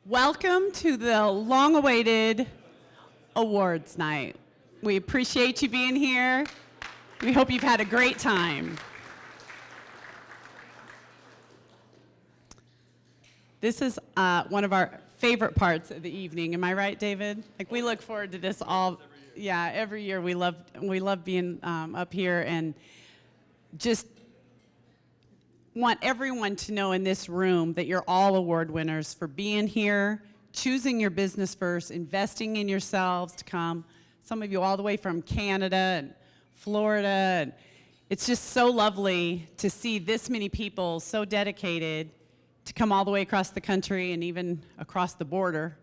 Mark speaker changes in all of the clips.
Speaker 1: Welcome to the long-awaited awards night. We appreciate you being here. We hope you've had a great time. This is one of our favorite parts of the evening. Am I right, David? Like, we look forward to this every year. We love being up here, and just want everyone to know in this room that you're all award winners for being here, choosing your business first, investing in yourselves to come. Some of you all the way from Canada and Florida. And it's just so lovely to see this many people so dedicated to come all the way across the country and even across the border.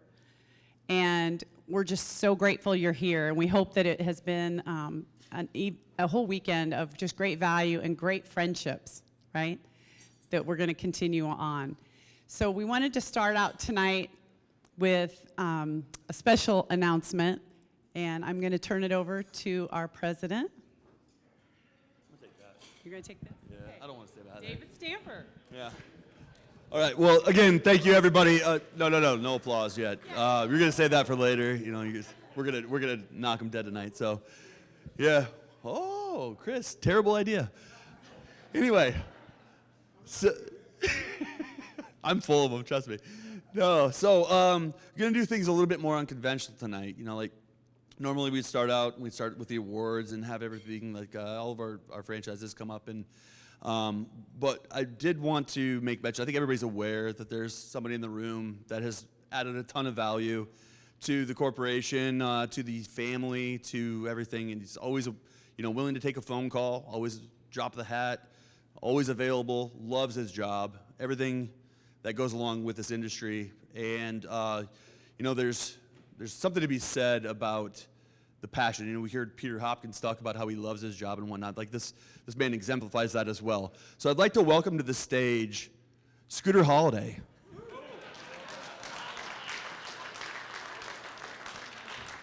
Speaker 1: And we're just so grateful you're here. And we hope that it has been a whole weekend of just great value and great friendships, right? That we're going to continue on. So we wanted to start out tonight with a special announcement, and I'm going to turn it over to our president.
Speaker 2: I'm going to take that.
Speaker 1: You're going to take this?
Speaker 2: Yeah, okay. I don't want to say that.
Speaker 1: David Stamper.
Speaker 2: Yeah. All right. Well, again, thank you, everybody. No applause yet. You're going to say that for later. You know, we're gonna knock them dead tonight. So, yeah. Oh, Chris, terrible idea. Anyway. So, I'm full of them, trust me. No, so we're gonna do things a little bit more unconventional tonight. You know, like normally we'd start with the awards and have everything like all of our franchises come up, and but I did want to make mention. I think everybody's aware that there's somebody in the room that has added a ton of value to the corporation, to the family, to everything, and he's always willing to take a phone call, always drop the hat. Always available, loves his job, everything that goes along with this industry. And, there's something to be said about the passion. You know, we heard Peter Hopkins talk about how he loves his job and whatnot. Like this man exemplifies that as well. So I'd like to welcome to the stage Scooter Holiday.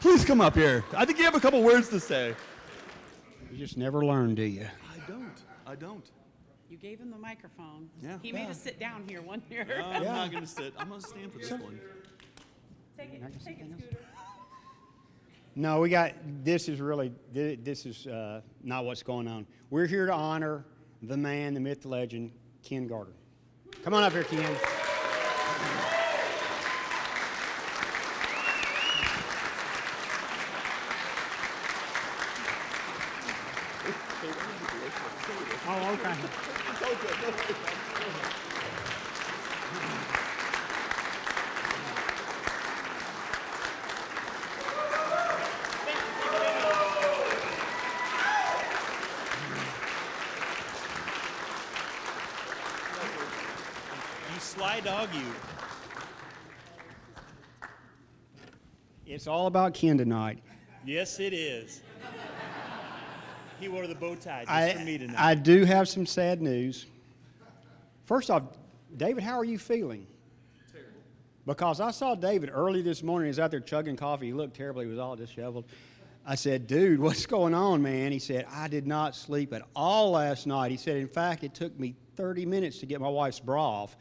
Speaker 2: Please come up here. I think you have a couple words to say.
Speaker 3: You just never learn, do you?
Speaker 2: I don't.
Speaker 1: You gave him the microphone.
Speaker 2: Yeah.
Speaker 1: He made us sit down here one year.
Speaker 2: No, I'm not going to sit. I'm going to stand for this one.
Speaker 1: Take it, Scooter.
Speaker 3: No, this is not what's going on. We're here to honor the man, the myth, the legend, Ken Garter. Come on up here, Ken. Oh, okay.
Speaker 4: You sly dog, you.
Speaker 3: It's all about Ken tonight.
Speaker 4: Yes, it is. He wore the bow tie just for me tonight.
Speaker 3: I do have some sad news. First off, David, how are you feeling?
Speaker 2: Terrible.
Speaker 3: Because I saw David early this morning. He was out there chugging coffee. He looked terrible. He was all disheveled. I said, dude, what's going on, man? He said, I did not sleep at all last night. He said, in fact, it took me 30 minutes to get my wife's bra off.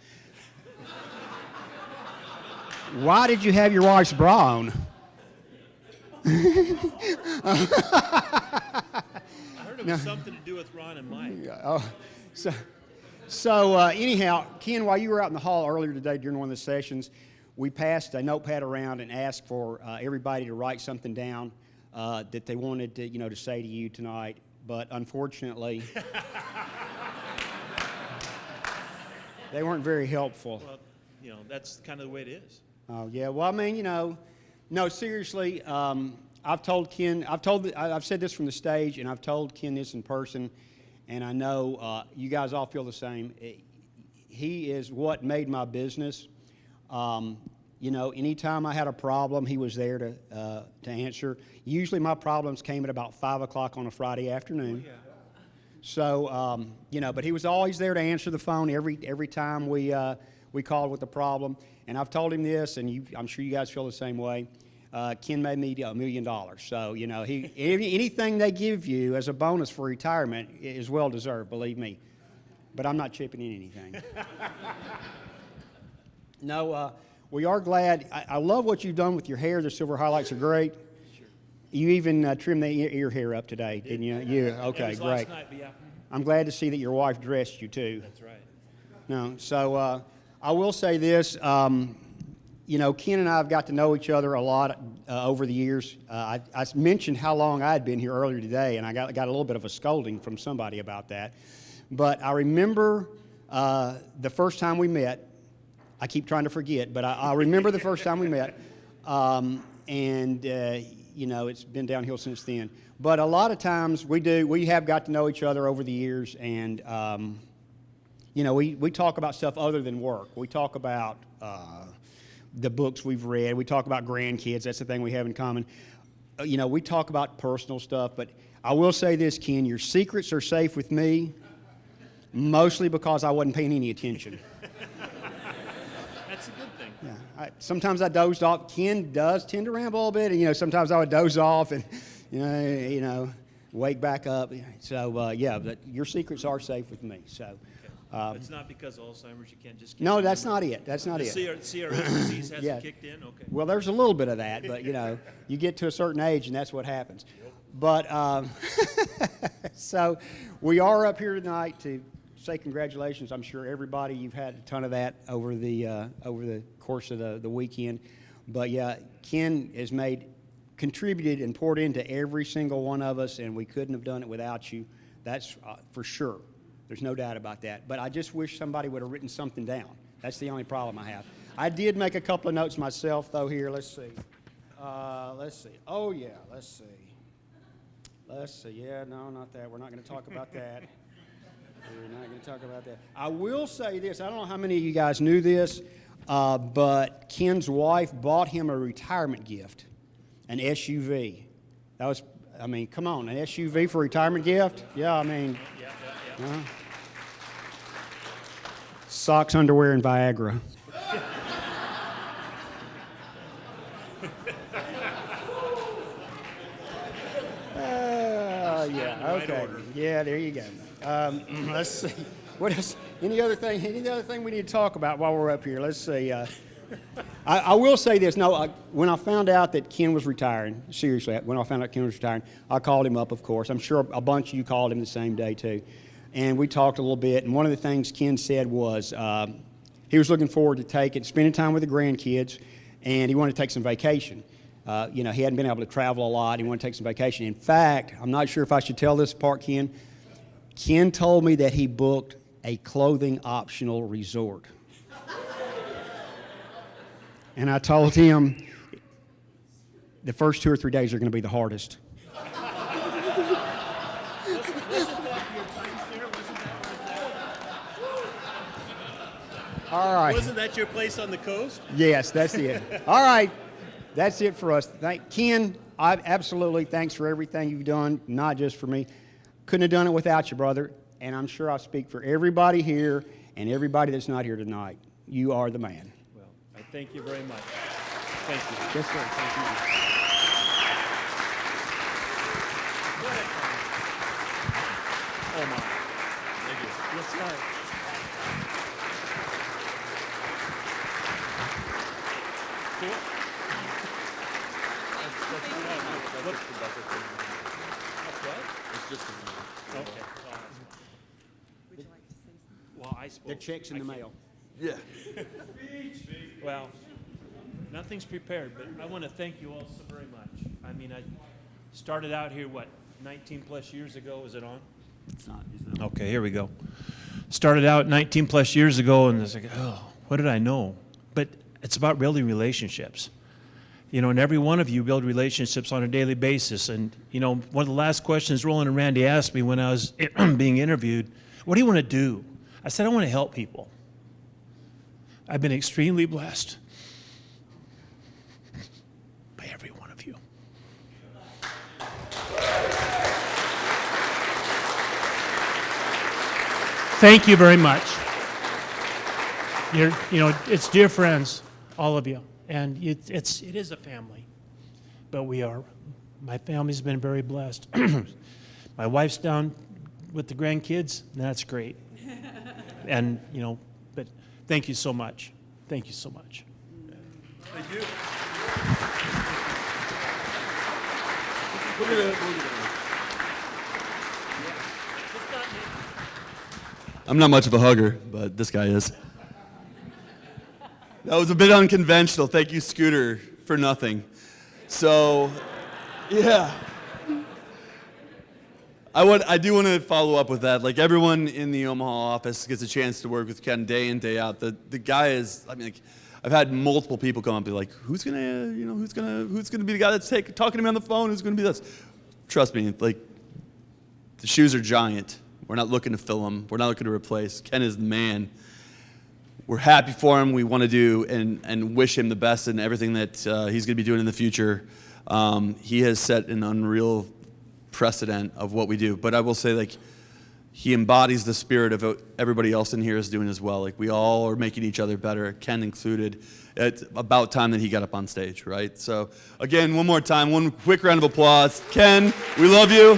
Speaker 3: Why did you have your wife's bra on?
Speaker 4: It was something to do with Ron and Mike.
Speaker 3: So anyhow, Ken, while you were out in the hall earlier today during one of the sessions, we passed a notepad around and asked for everybody to write something down that they wanted to say to you tonight. But unfortunately, they weren't very helpful.
Speaker 4: Well, that's kind of the way it is.
Speaker 3: Oh yeah. Well, I mean, no, seriously. I've said this from the stage, and I've told Ken this in person, and I know you guys all feel the same. He is what made my business. Anytime I had a problem, he was there to answer. Usually my problems came at about 5 o'clock on a Friday afternoon. Oh, yeah. So, but he was always there to answer the phone every time we called with a problem. And I've told him this, and I'm sure you guys feel the same way. Ken made me $1 million. So, anything they give you as a bonus for retirement is well deserved, believe me. But I'm not chipping in anything. No, we are glad. I love what you've done with your hair. The silver highlights are great. Sure. You even trimmed the ear hair up today, didn't you? Okay,
Speaker 4: it was
Speaker 3: great.
Speaker 4: last night, but yeah.
Speaker 3: I'm glad to see that your wife dressed you too.
Speaker 4: That's right.
Speaker 3: No, so I will say this. You know, Ken and I have got to know each other a lot over the years. I mentioned how long I had been here earlier today, and I got a little bit of a scolding from somebody about that. But I remember the first time we met. I keep trying to forget, but I remember the first time we met. You know, it's been downhill since then. But a lot of times we have got to know each other over the years, and you know, we talk about stuff other than work. We talk about the books we've read. We talk about grandkids. That's the thing we have in common. You know, we talk about personal stuff. But I will say this, Ken, your secrets are safe with me, mostly because I wasn't paying any attention.
Speaker 4: That's a good thing.
Speaker 3: Yeah, sometimes I dozed off. Ken does tend to ramble a little bit, and you know, sometimes I would doze off and you know, wake back up. So yeah, but your secrets are safe with me. So.
Speaker 4: It's not because of Alzheimer's. You can't just.
Speaker 3: No, that's not it. That's not it.
Speaker 4: CRS disease hasn't
Speaker 3: Yeah.
Speaker 4: kicked in. Okay.
Speaker 3: Well, there's a little bit of that, but you know, you get to a certain age, and that's what happens. But so we are up here tonight to say congratulations. I'm sure everybody, you've had a ton of that over the course of the weekend. But yeah, Ken has contributed and poured into every single one of us, and we couldn't have done it without you. That's for sure. There's no doubt about that. But I just wish somebody would have written something down. That's the only problem I have. I did make a couple of notes myself, though, here. Let's see. Oh, yeah, let's see. Yeah, no, not that. We're not going to talk about that. We're not going to talk about that. I will say this. I don't know how many of you guys knew this, but Ken's wife bought him a retirement gift, an SUV. That was, I mean, come on, an SUV for a retirement gift? Yeah, I mean... Socks, underwear, and Viagra. Yeah. Okay. Yeah. There you go. Let's see. What else? Any other thing we need to talk about while we're up here? Let's see. I will say this. No, when I found out that Ken was retiring, seriously, when I found out Ken was retiring, I called him up. Of course, I'm sure a bunch of you called him the same day too. And we talked a little bit, and one of the things Ken said was he was looking forward to spending time with the grandkids, and he wanted to take some vacation. You know, he hadn't been able to travel a lot. He wanted to take some vacation. In fact, I'm not sure if I should tell this part, Ken. Ken told me that he booked a clothing-optional resort. And I told him the first 2 or 3 days are going to be the hardest. All right.
Speaker 4: Wasn't that your place on the coast?
Speaker 3: Yes, that's it. All right. That's it for us. Ken, absolutely thanks for everything you've done, not just for me. Couldn't have done it without you, brother. And I'm sure I speak for everybody here and everybody that's not here tonight. You are the man.
Speaker 4: Well, I thank you very much. Thank you.
Speaker 3: Yes, sir. Thank you.
Speaker 4: Oh, my. Thank you.
Speaker 3: Yes, sir.
Speaker 4: Cool. Okay. Well, I spoke.
Speaker 3: The check's in the mail.
Speaker 2: Yeah.
Speaker 4: Well, nothing's prepared, but I want to thank you all so very much. I mean, I started out here, 19 plus years ago? Is it on?
Speaker 2: It's not.
Speaker 4: Okay, here we go. Started out 19 plus years ago, and it's like, oh, what did I know? But it's about building relationships. You know, and every one of you build relationships on a daily basis. And, you know, one of the last questions Roland and Randy asked me when I was being interviewed, what do you want to do? I said, I want to help people. I've been extremely blessed by every one of you. Thank you very much. It's dear friends, all of you, and it is a family. But my family's been very blessed. My wife's down with the grandkids, and that's great. And but thank you so much. Thank you so much.
Speaker 2: Thank you. I'm not much of a hugger, but this guy is. That was a bit unconventional. Thank you, Scooter, for nothing. So, yeah. I do want to follow up with that. Like, everyone in the Omaha office gets a chance to work with Ken day in, day out. The guy is, I mean, like, I've had multiple people come up and be like, who's gonna be the guy that's talking to me on the phone? Who's gonna be this? Trust me, like, the shoes are giant. We're not looking to fill them. We're not looking to replace. Ken is the man. We're happy for him. We want to do and wish him the best in everything that he's going to be doing in the future. He has set an unreal precedent of what we do. But I will say, like, he embodies the spirit of what everybody else in here is doing as well. Like, we all are making each other better, Ken included. It's about time that he got up on stage, right? So, again, one more time, one quick round of applause. Ken, we love you.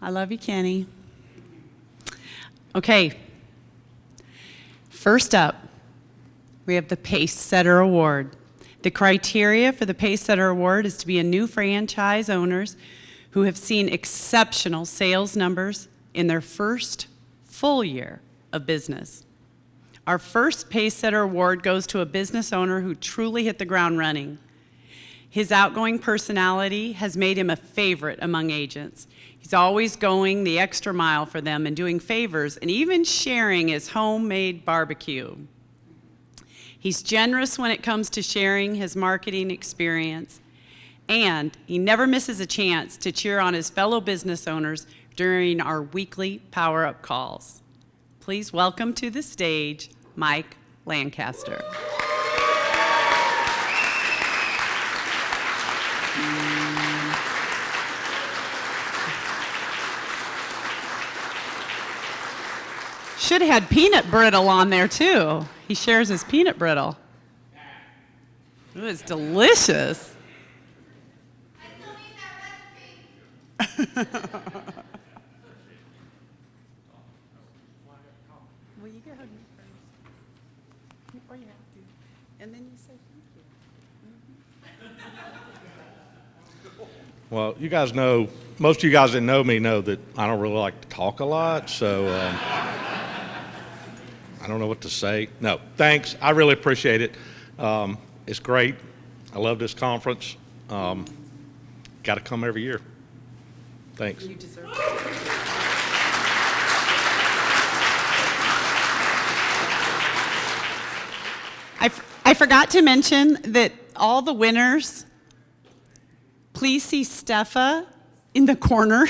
Speaker 1: I love you, Kenny. Okay. First up, we have the Pace Setter Award. The criteria for the Pace Setter Award is to be a new franchise owners who have seen exceptional sales numbers in their first full year of business. Our first Pace Setter Award goes to a business owner who truly hit the ground running. His outgoing personality has made him a favorite among agents. He's always going the extra mile for them and doing favors and even sharing his homemade barbecue. He's generous when it comes to sharing his marketing experience, and he never misses a chance to cheer on his fellow business owners during our weekly power-up calls. Please welcome to the stage, Mike Lancaster. Should have had peanut brittle on there too. He shares his peanut brittle. Ooh, it's delicious.
Speaker 5: I still need that recipe.
Speaker 1: Well, you go ahead first. Or you have to. And then you say thank you.
Speaker 6: Well, you guys know, most of you guys that know me know that I don't really like to talk a lot, so I don't know what to say. No, thanks. I really appreciate it. It's great. I love this conference. Got to come every year. Thanks.
Speaker 1: You deserve it. I forgot to mention that all the winners, please see Steffa in the corner.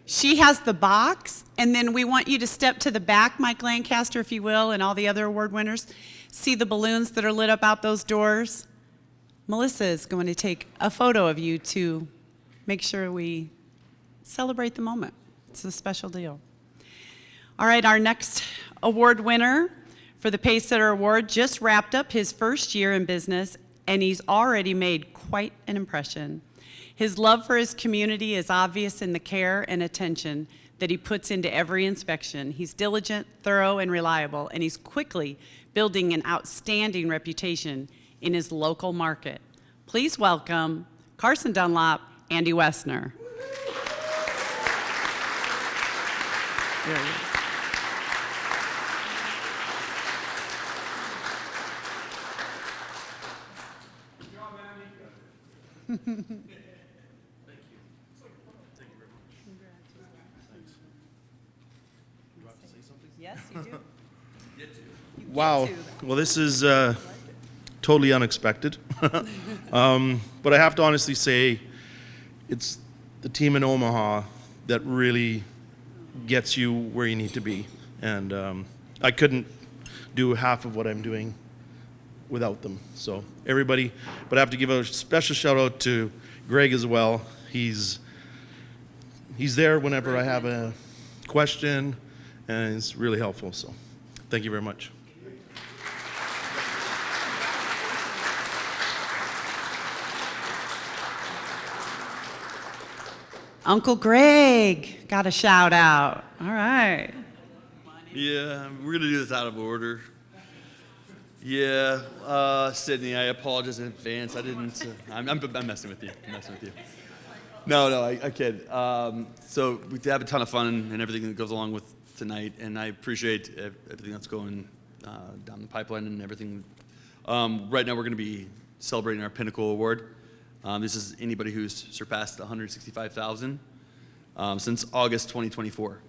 Speaker 1: She has the box, and then we want you to step to the back, Mike Lancaster, if you will, and all the other award winners. See the balloons that are lit up out those doors? Melissa is going to take a photo of you to make sure we celebrate the moment. It's a special deal. All right, our next award winner for the Pace Setter Award just wrapped up his first year in business, and he's already made quite an impression. His love for his community is obvious in the care and attention that he puts into every inspection. He's diligent, thorough, and reliable, and he's quickly building an outstanding reputation in his local market. Please welcome Carson Dunlop, Andy Wessner. There he is. Yes, you do.
Speaker 6: Wow. Well, this is totally unexpected. But I have to honestly say, it's the team in Omaha that really gets you where you need to be. And I couldn't do half of what I'm doing without them. So everybody, but I have to give a special shout out to Greg as well. He's there whenever I have a question, and it's really helpful. So thank you very much.
Speaker 1: Uncle Greg got a shout out. All right.
Speaker 2: Yeah, we're gonna do this out of order. Yeah, Sydney, I apologize in advance. I didn't. I'm messing with you. I'm messing with you. No, I kid. So we have a ton of fun and everything that goes along with tonight, and I appreciate everything that's going down the pipeline and everything. Right now, we're going to be celebrating our Pinnacle Award. This is anybody who's surpassed 165,000 since August 2024.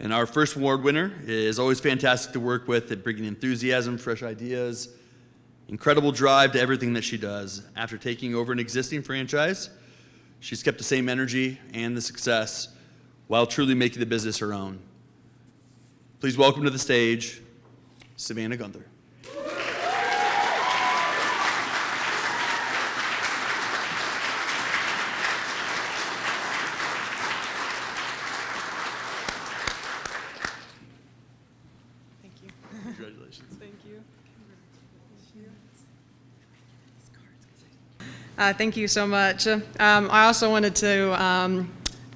Speaker 2: And our first award winner is always fantastic to work with at bringing enthusiasm, fresh ideas, incredible drive to everything that she does. After taking over an existing franchise, she's kept the same energy and the success while truly making the business her own. Please welcome to the stage, Savannah Gunther. Congratulations.
Speaker 7: Thank you. Thank you so much. I also wanted to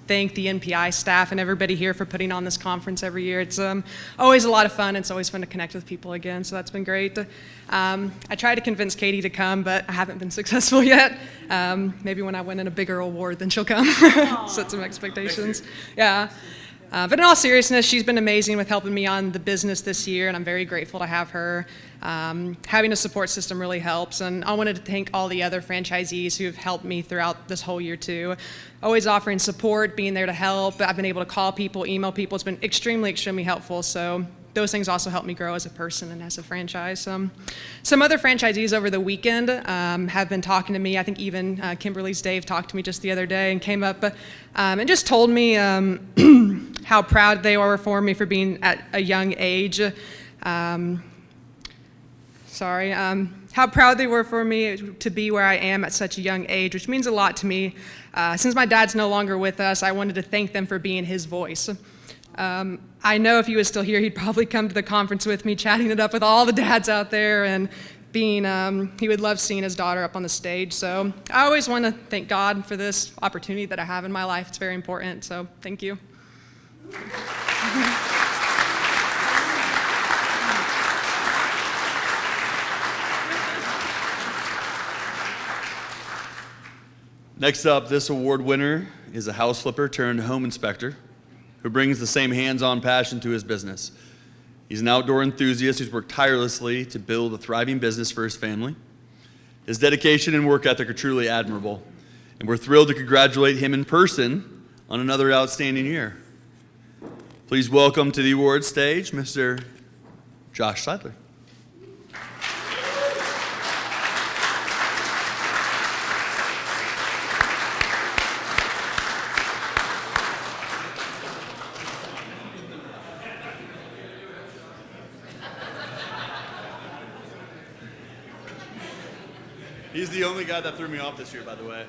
Speaker 7: thank the NPI staff and everybody here for putting on this conference every year. It's always a lot of fun. It's always fun to connect with people again, so that's been great. I tried to convince Katie to come, but I haven't been successful yet. Maybe when I win in a bigger award, then she'll come. Set some expectations. Yeah. But in all seriousness, she's been amazing with helping me on the business this year, and I'm very grateful to have her. Having a support system really helps, and I wanted to thank all the other franchisees who have helped me throughout this whole year too. Always offering support, being there to help. I've been able to call people, email people. It's been extremely, extremely helpful. So those things also help me grow as a person and as a franchise. Some other franchisees over the weekend have been talking to me. I think even Kimberly's Dave talked to me just the other day and came up and just told me how proud they were for me for being at a young age. How proud they were for me to be where I am at such a young age, which means a lot to me. Since my dad's no longer with us, I wanted to thank them for being his voice. I know if he was still here, he'd probably come to the conference with me, chatting it up with all the dads out there, and he would love seeing his daughter up on the stage. So I always want to thank God for this opportunity that I have in my life. It's very important, so thank you.
Speaker 2: Next up, this award winner is a house flipper turned home inspector who brings the same hands-on passion to his business. He's an outdoor enthusiast who's worked tirelessly to build a thriving business for his family. His dedication and work ethic are truly admirable, and we're thrilled to congratulate him in person on another outstanding year. Please welcome to the award stage, Mr. Josh Seidler. He's the only guy that threw me off this year, by the way.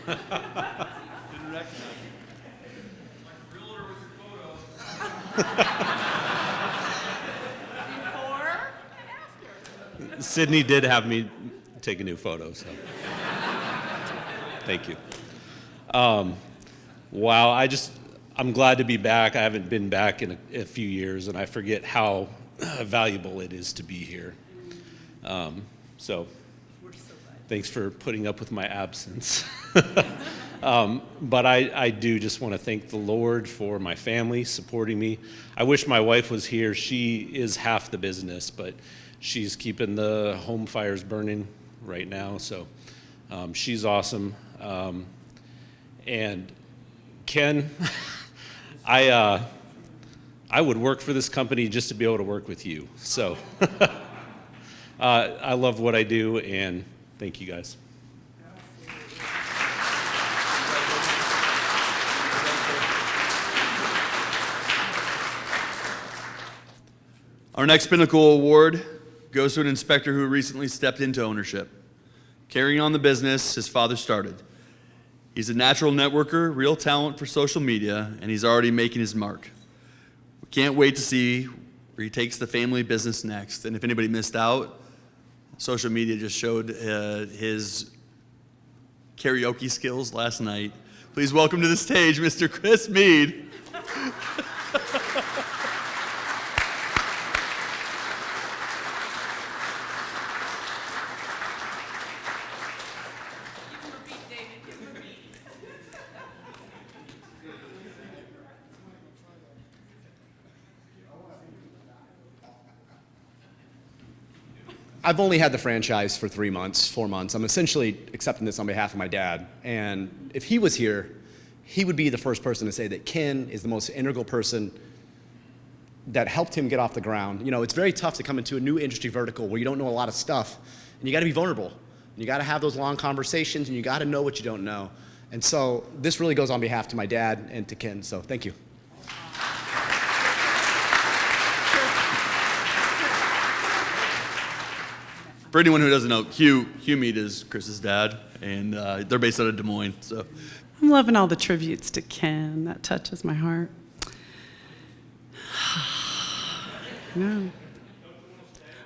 Speaker 2: I didn't recognize him.
Speaker 8: Sydney did have me take a new photo, so thank you. Wow, I'm glad to be back. I haven't been back in a few years, and I forget how valuable it is to be here. So thanks for putting up with my absence. But I do just want to thank the Lord for my family supporting me. I wish my wife was here. She is half the business, but she's keeping the home fires burning right now. So she's awesome. And Ken, I would work for this company just to be able to work with you. So I love what I do, and thank you guys.
Speaker 2: Our next Pinnacle Award goes to an inspector who recently stepped into ownership, carrying on the business his father started. He's a natural networker, real talent for social media, and he's already making his mark. We can't wait to see where he takes the family business next. And if anybody missed out, social media just showed his karaoke skills last night. Please welcome to the stage Mr. Chris Mead.
Speaker 9: I've only had the franchise for 3 months, 4 months. I'm essentially accepting this on behalf of my dad. And if he was here, he would be the first person to say that Ken is the most integral person that helped him get off the ground. You know, it's very tough to come into a new industry vertical where you don't know a lot of stuff, and you got to be vulnerable. And you got to have those long conversations, and you got to know what you don't know. And so this really goes on behalf to my dad and to Ken. So thank you.
Speaker 2: For anyone who doesn't know, Hugh Mead is Chris's dad, and they're based out of Des Moines. So,
Speaker 1: I'm loving all the tributes to Ken. That touches my heart. No.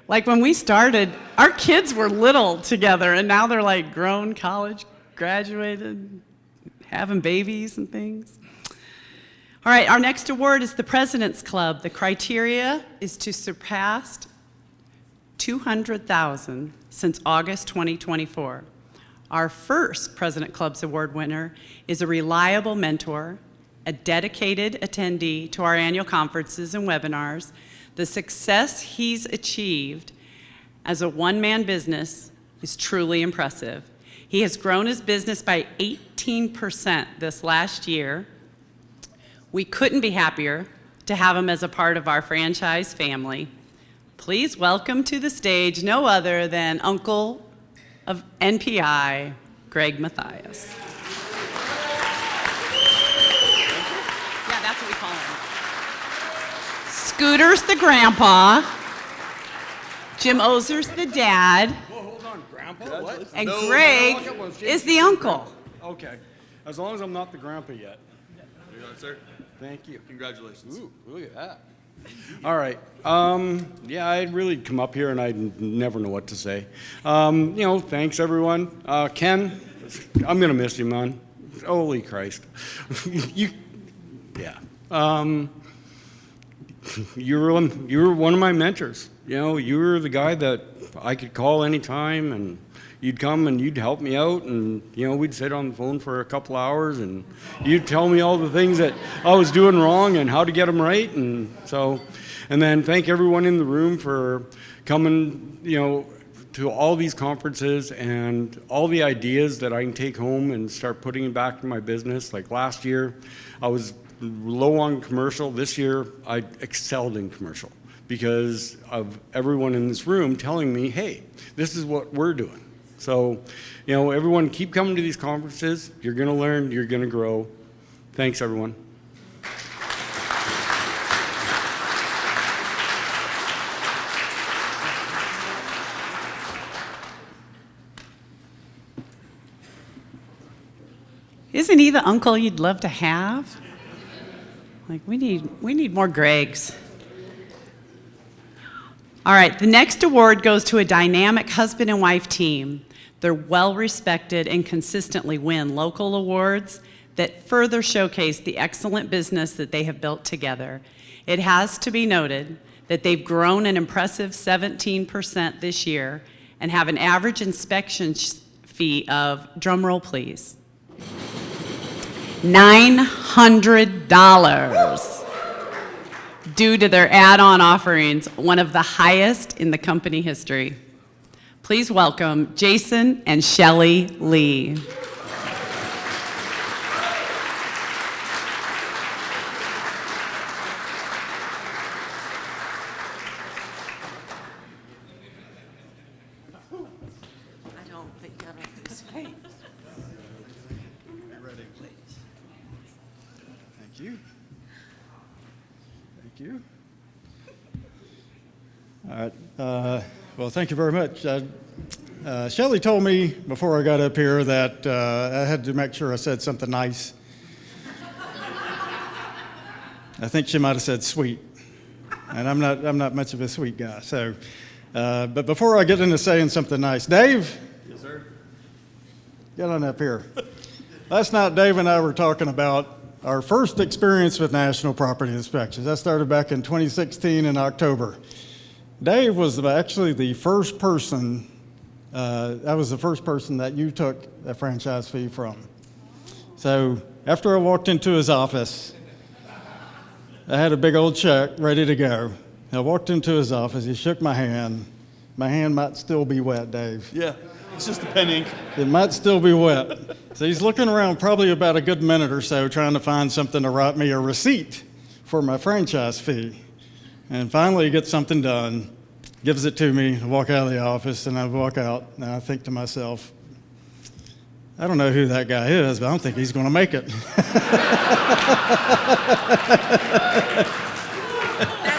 Speaker 1: Like when we started, our kids were little together, and now they're like grown, college, graduated, having babies and things. All right, our next award is the President's Club. The criteria is to surpass 200,000 since August 2024. Our first President Club's award winner is a reliable mentor, a dedicated attendee to our annual conferences and webinars. The success he's achieved as a one-man business is truly impressive. He has grown his business by 18% this last year. We couldn't be happier to have him as a part of our franchise family. Please welcome to the stage no other than Uncle of NPI, Greg Mathias. Yeah, that's what we call him. Scooter's the grandpa. Jim Ozer's the dad.
Speaker 10: Whoa, hold on, Grandpa? What?
Speaker 1: And Greg is the uncle.
Speaker 10: Okay, as long as I'm not the grandpa yet.
Speaker 2: there you go, sir.
Speaker 10: Thank you.
Speaker 2: Congratulations.
Speaker 10: Ooh, look at that. All right. Yeah, I'd really come up here and I'd never know what to say. Thanks everyone. Ken, I'm gonna miss you, man. Holy Christ. Yeah. You were one of my mentors. You know, you were the guy that I could call anytime, and you'd come and you'd help me out, and we'd sit on the phone for a couple hours, and you'd tell me all the things that I was doing wrong and how to get them right, and then thank everyone in the room for coming, to all these conferences and all the ideas that I can take home and start putting it back in my business. Like last year, I was low on commercial. This year, I excelled in commercial because of everyone in this room telling me, hey, this is what we're doing. So, everyone keep coming to these conferences. You're going to learn. You're going to grow. Thanks, everyone.
Speaker 1: Isn't he the uncle you'd love to have? Like, we need more Gregs. All right, the next award goes to a dynamic husband and wife team. They're well-respected and consistently win local awards that further showcase the excellent business that they have built together. It has to be noted that they've grown an impressive 17% this year and have an average inspection fee of, drumroll please, $900 due to their add-on offerings, one of the highest in the company history. Please welcome Jason and Shelley Lee.
Speaker 11: I don't think I like this face.
Speaker 10: Ready, please. Thank you. Thank you. All right. Well, thank you very much. Shelley told me before I got up here that I had to make sure I said something nice. I think she might have said sweet, and I'm not much of a sweet guy. So, but before I get into saying something nice, Dave.
Speaker 2: Yes, sir.
Speaker 10: Get on up here.
Speaker 12: Last night, Dave and I were talking about our first experience with national property inspections. That started back in 2016 in October. Dave was actually the first person, that was the first person that you took a franchise fee from. So after I walked into his office, I had a big old check ready to go. I walked into his office, he shook my hand. My hand might still be wet, Dave.
Speaker 2: Yeah, it's just a pen ink.
Speaker 12: It might still be wet. So he's looking around probably about a good minute or so trying to find something to write me a receipt for my franchise fee. And finally he gets something done, gives it to me, I walk out of the office, and I walk out, and I think to myself, I don't know who that guy is, but I don't think he's going to make it.
Speaker 11: That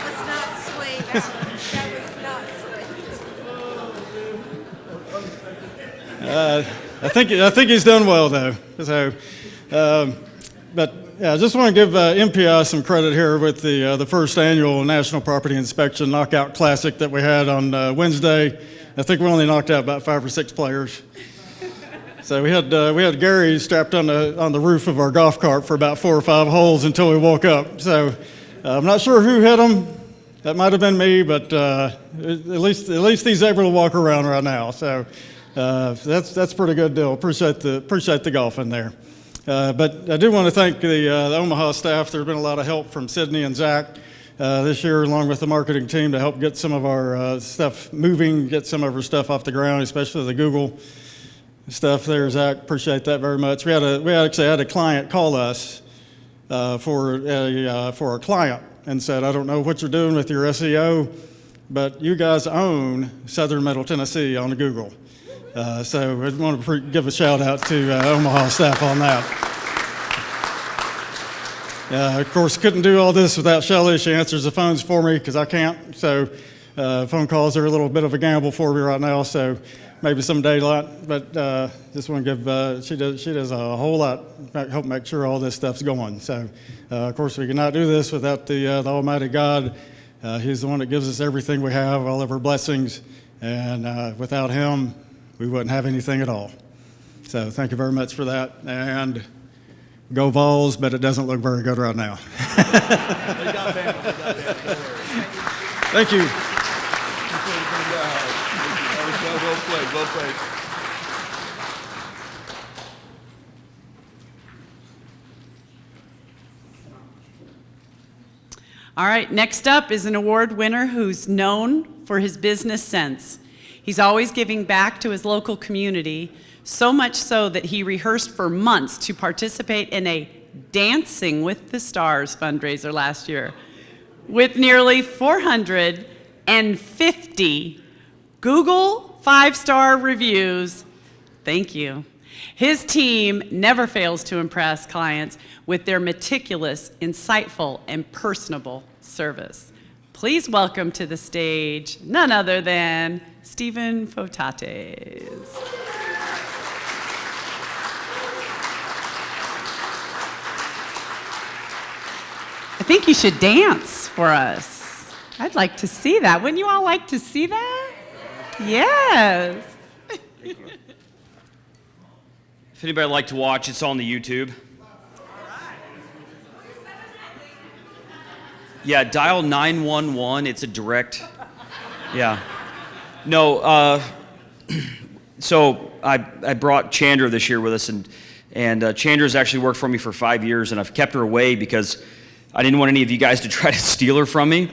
Speaker 11: was not sweet. That was not sweet.
Speaker 12: I think he's done well though. So, but yeah, I just want to give MPI some credit here with the first annual National Property Inspection Knockout Classic that we had on Wednesday. I think we only knocked out about 5 or 6 players. So we had Gary strapped on the roof of our golf cart for about 4 or 5 holes until we woke up. So I'm not sure who hit him. That might have been me, but at least he's able to walk around right now. So that's a pretty good deal. Appreciate the golfing there. But I do want to thank the Omaha staff. There's been a lot of help from Sydney and Zach this year, along with the marketing team, to help get some of our stuff moving, get some of our stuff off the ground, especially the Google stuff there, Zach. Appreciate that very much. We actually had a client call us for a client and said, I don't know what you're doing with your SEO, but you guys own Southern Middle Tennessee on Google. So I want to give a shout out to Omaha staff on that. Of course, couldn't do all this without Shelley. She answers the phones for me because I can't. So phone calls are a little bit of a gamble for me right now. So maybe some daylight, but just want to give, she does a whole lot, help make sure all this stuff's going. So, of course, we cannot do this without the Almighty God. He's the one that gives us everything we have, all of our blessings, and without Him, we wouldn't have anything at all. So thank you very much for that, and go Vols, but it doesn't look very good right now. Thank you.
Speaker 2: Well played, well played.
Speaker 1: All right, next up is an award winner who's known for his business sense. He's always giving back to his local community, so much so that he rehearsed for months to participate in a Dancing with the Stars fundraiser last year. With nearly 450 Google 5-star reviews, thank you. His team never fails to impress clients with their meticulous, insightful, and personable service. Please welcome to the stage none other than Stephen Fotates. I think you should dance for us. I'd like to see that. Wouldn't you all like to see that? Yes.
Speaker 13: If anybody would like to watch, it's on the YouTube. Yeah, dial 911. It's a direct. Yeah. No. So I brought Chandra this year with us, and Chandra's actually worked for me for 5 years, and I've kept her away because I didn't want any of you guys to try to steal her from me.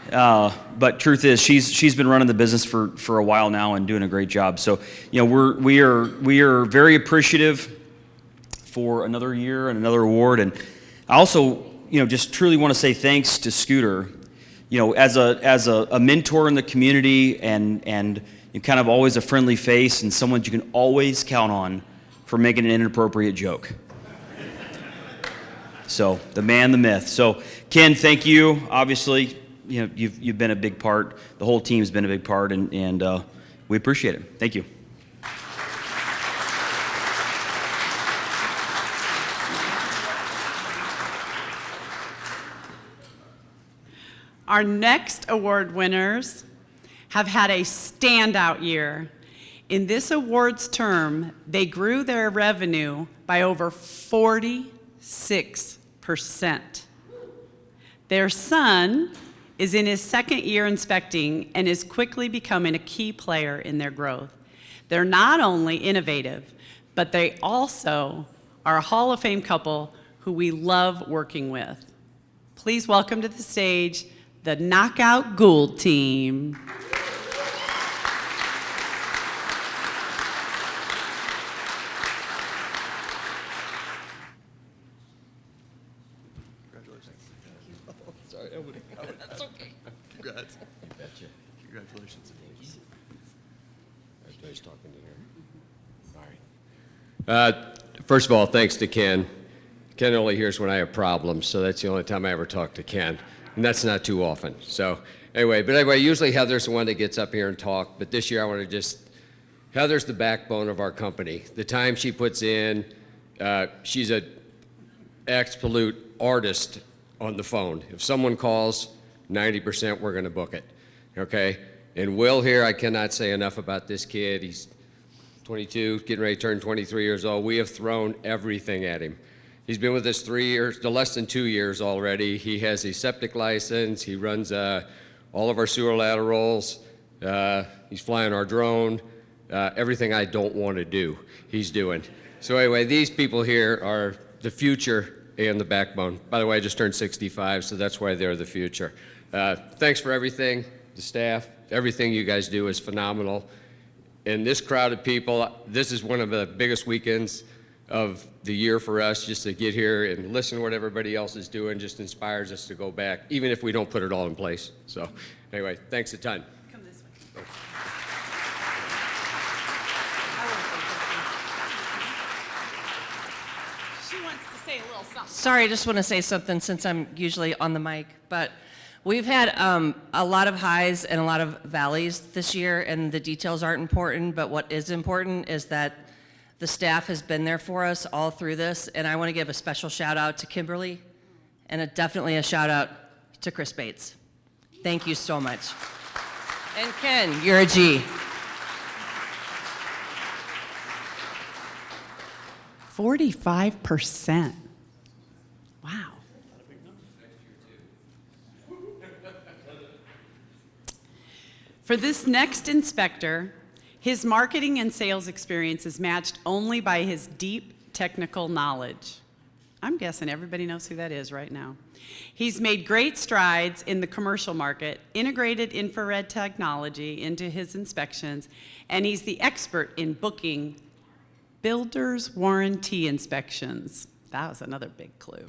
Speaker 13: But truth is, she's been running the business for a while now and doing a great job. So, you know, we are very appreciative for another year and another award. And I also, you know, just truly want to say thanks to Scooter, you know, as a mentor in the community and you kind of always a friendly face and someone you can always count on for making an inappropriate joke. So the man, the myth. So Ken, thank you. Obviously, you know, you've been a big part. The whole team's been a big part, and we appreciate it. Thank you.
Speaker 1: Our next award winners have had a standout year. in this awards term, they grew their revenue by over 46%. Their son is in his second year inspecting and is quickly becoming a key player in their growth. They're not only innovative, but they also are a Hall of Fame couple who we love working with. Please welcome to the stage the Knockout Gould team.
Speaker 2: Sorry, that's okay. Congrats. You betcha. Congratulations.
Speaker 14: Everybody's talking to her. All right. First of all, thanks to Ken. Ken only hears when I have problems, so that's the only time I ever talk to Ken, and that's not too often. So anyway, usually Heather's the one that gets up here and talk, but this year I want to Heather's the backbone of our company. The time she puts in, she's an absolute artist on the phone. If someone calls, 90% we're going to book it, okay? And Will here, I cannot say enough about this kid. He's 22, getting ready to turn 23 years old. We have thrown everything at him. He's been with us 3 years, less than 2 years already. He has a septic license. He runs all of our sewer laterals. He's flying our drone. Everything I don't want to do, he's doing. So anyway, these people here are the future and the backbone. By the way, I just turned 65, so that's why they're the future. Thanks for everything, the staff. Everything you guys do is phenomenal. And this crowd of people, this is one of the biggest weekends of the year for us, just to get here and listen to what everybody else is doing just inspires us to go back, even if we don't put it all in place. So anyway, thanks a ton.
Speaker 1: Come this way. She wants to say a little something.
Speaker 15: Sorry, I just want to say something since I'm usually on the mic, but we've had a lot of highs and a lot of valleys this year, and the details aren't important, but what is important is that the staff has been there for us all through this, and I want to give a special shout out to Kimberly and definitely a shout out to Chris Bates. Thank you so much. And Ken, you're a G.
Speaker 1: 45%. Wow. For this next inspector, his marketing and sales experience is matched only by his deep technical knowledge. I'm guessing everybody knows who that is right now. He's made great strides in the commercial market, integrated infrared technology into his inspections, and he's the expert in booking builder's warranty inspections. That was another big clue.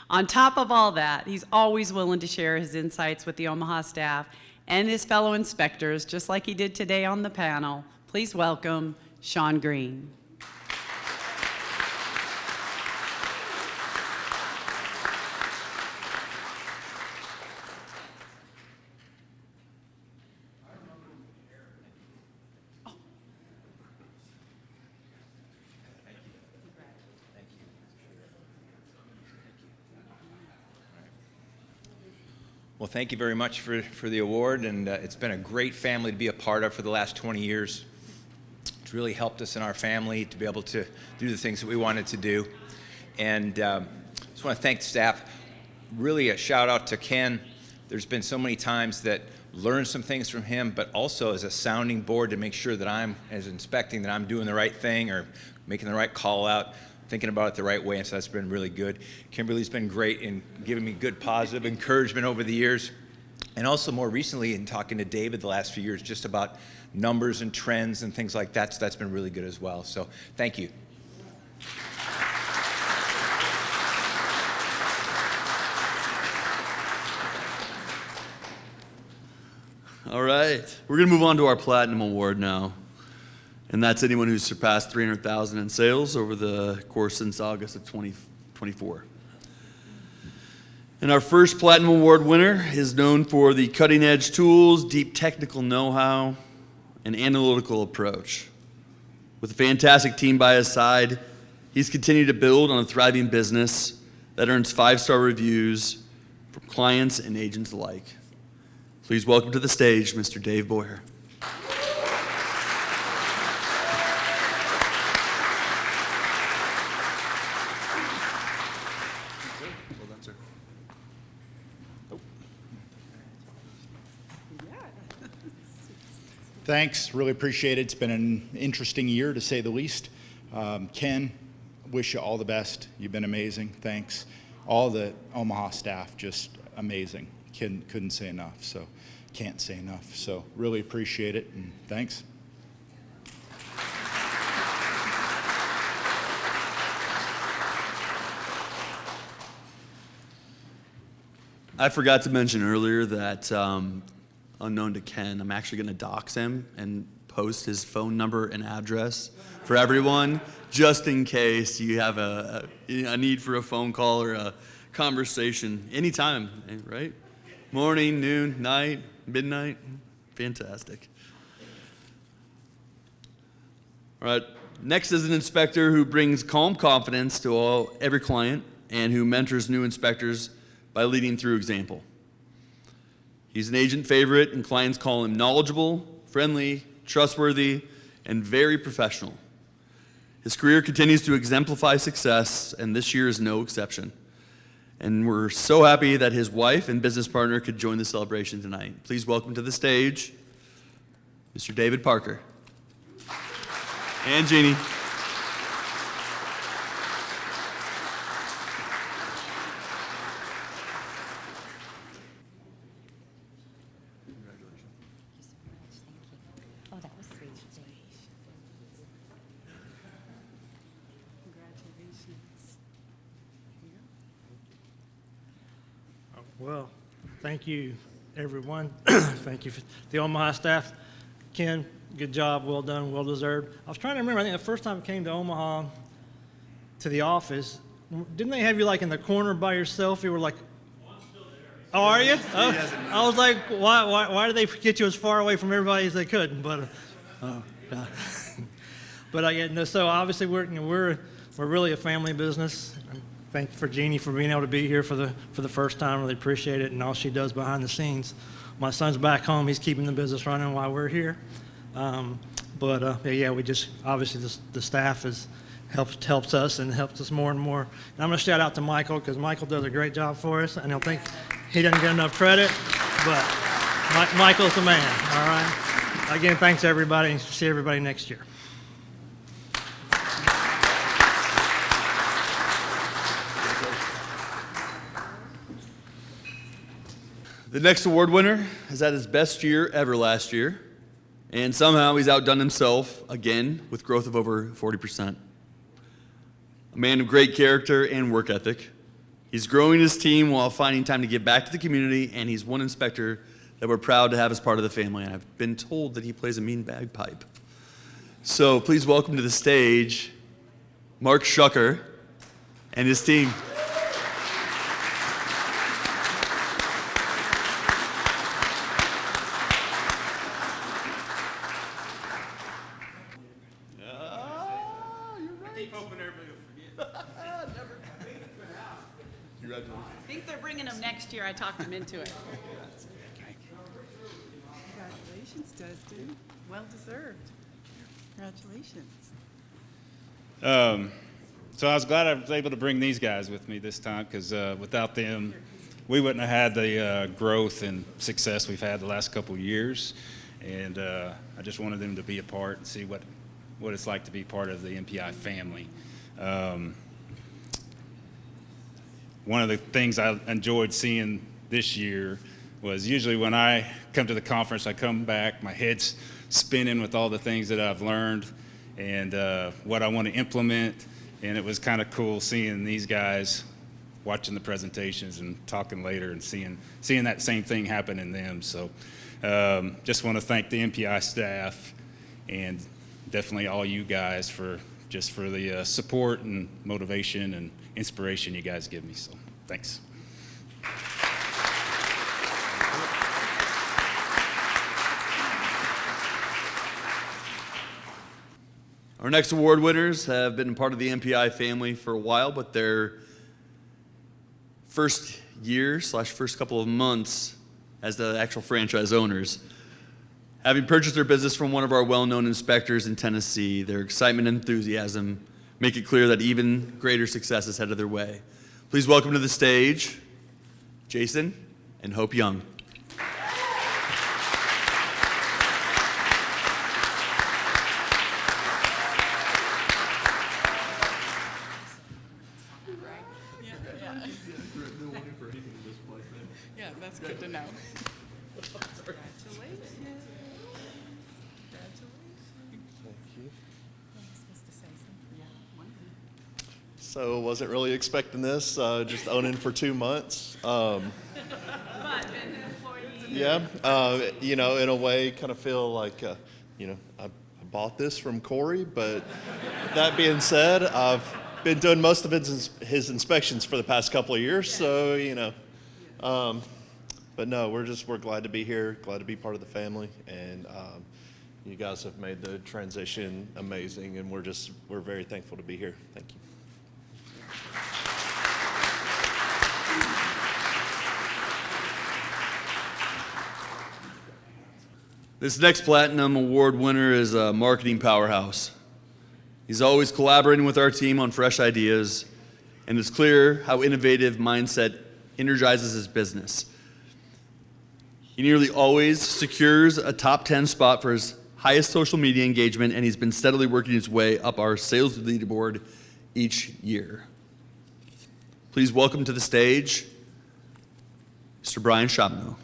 Speaker 1: On top of all that, he's always willing to share his insights with the Omaha staff and his fellow inspectors, just like he did today on the panel. Please welcome Sean Green.
Speaker 16: Well, thank you very much for the award, and it's been a great family to be a part of for the last 20 years. It's really helped us in our family to be able to do the things that we wanted to do. And just want to thank the staff. Really a shout out to Ken. There's been so many times that learned some things from him, but also as a sounding board to make sure that I'm, as inspecting, that I'm doing the right thing or making the right call out, thinking about it the right way, and so that's been really good. Kimberly's been great in giving me good positive encouragement over the years, and also more recently in talking to David the last few years just about numbers and trends and things like that, so that's been really good as well. So thank you.
Speaker 2: All right, we're gonna move on to our Platinum Award now. And that's anyone who's surpassed 300,000 in sales over the course since August of 2024. And our first Platinum Award winner is known for the cutting edge tools, deep technical know-how, and analytical approach. With a fantastic team by his side, he's continued to build on a thriving business that earns 5-star reviews from clients and agents alike. Please welcome to the stage, Mr. Dave Boyer.
Speaker 17: Thanks, really appreciate it. It's been an interesting year, to say the least. Ken, wish you all the best. You've been amazing, thanks. All the Omaha staff, just amazing. Couldn't say enough, so can't say enough. So really appreciate it, and thanks.
Speaker 2: I forgot to mention earlier that, unknown to Ken, I'm actually going to dox him and post his phone number and address for everyone, just in case you have a need for a phone call or a conversation anytime, right? Morning, noon, night, midnight. Fantastic. All right. Next is an inspector who brings calm confidence to every client and who mentors new inspectors by leading through example. He's an agent favorite, and clients call him knowledgeable, friendly, trustworthy, and very professional. His career continues to exemplify success, and this year is no exception. And we're so happy that his wife and business partner could join the celebration tonight. Please welcome to the stage, Mr. David Parker. And Jeannie.
Speaker 18: Well, thank you, everyone. Thank you, for the Omaha staff. Ken, good job, well done, well deserved. I was trying to remember, I think the first time I came to Omaha to the office, didn't they have you like in the corner by yourself? You were like, oh, are you? Oh, I was like, why did they get you as far away from everybody as they could? But, so obviously we're really a family business. Thank you for Jeannie for being able to be here for the first time. Really appreciate it, and all she does behind the scenes. My son's back home. He's keeping the business running while we're here. We just obviously the staff has helps us and helps us more and more. And I'm going to shout out to Michael because Michael does a great job for us. I don't think he doesn't get enough credit, but Michael's the man. All right. Again, thanks everybody. See everybody next year.
Speaker 2: The next award winner has had his best year ever last year, and somehow he's outdone himself again with growth of over 40%. A man of great character and work ethic. He's growing his team while finding time to give back to the community, and he's one inspector that we're proud to have as part of the family, and I've been told that he plays a mean bagpipe. So please welcome to the stage Mark Schucker and his team.
Speaker 1: I think they're bringing him next year. I talked him into it. Congratulations, Dustin. Well deserved. Congratulations.
Speaker 19: So I was glad I was able to bring these guys with me this time because without them, we wouldn't have had the growth and success we've had the last couple of years. And I just wanted them to be a part and see what it's like to be part of the MPI family. One of the things I enjoyed seeing this year was usually when I come to the conference, I come back, my head's spinning with all the things that I've learned and what I want to implement. And it was kind of cool seeing these guys watching the presentations and talking later and seeing that same thing happen in them. So just want to thank the MPI staff and definitely all you guys for the support and motivation and inspiration you guys give me. So thanks.
Speaker 2: Our next award winners have been part of the MPI family for a while, but their first year/first couple of months as the actual franchise owners. Having purchased their business from one of our well-known inspectors in Tennessee, their excitement and enthusiasm make it clear that even greater success is headed their way. Please welcome to the stage Jason and Hope Young.
Speaker 1: good to know.
Speaker 20: So wasn't really expecting this, just owning for 2 months. Yeah, you know, in a way, kind of feel like, you know, I bought this from Corey, but that being said, I've been doing most of his inspections for the past couple of years, so, you know. But no, we're glad to be here, glad to be part of the family, and you guys have made the transition amazing, and we're very thankful to be here. Thank you.
Speaker 2: This next Platinum Award winner is a marketing powerhouse. He's always collaborating with our team on fresh ideas, and it's clear how innovative mindset energizes his business. He nearly always secures a top 10 spot for his highest social media engagement, and he's been steadily working his way up our sales leaderboard each year. Please welcome to the stage, Mr. Brian Chapneau.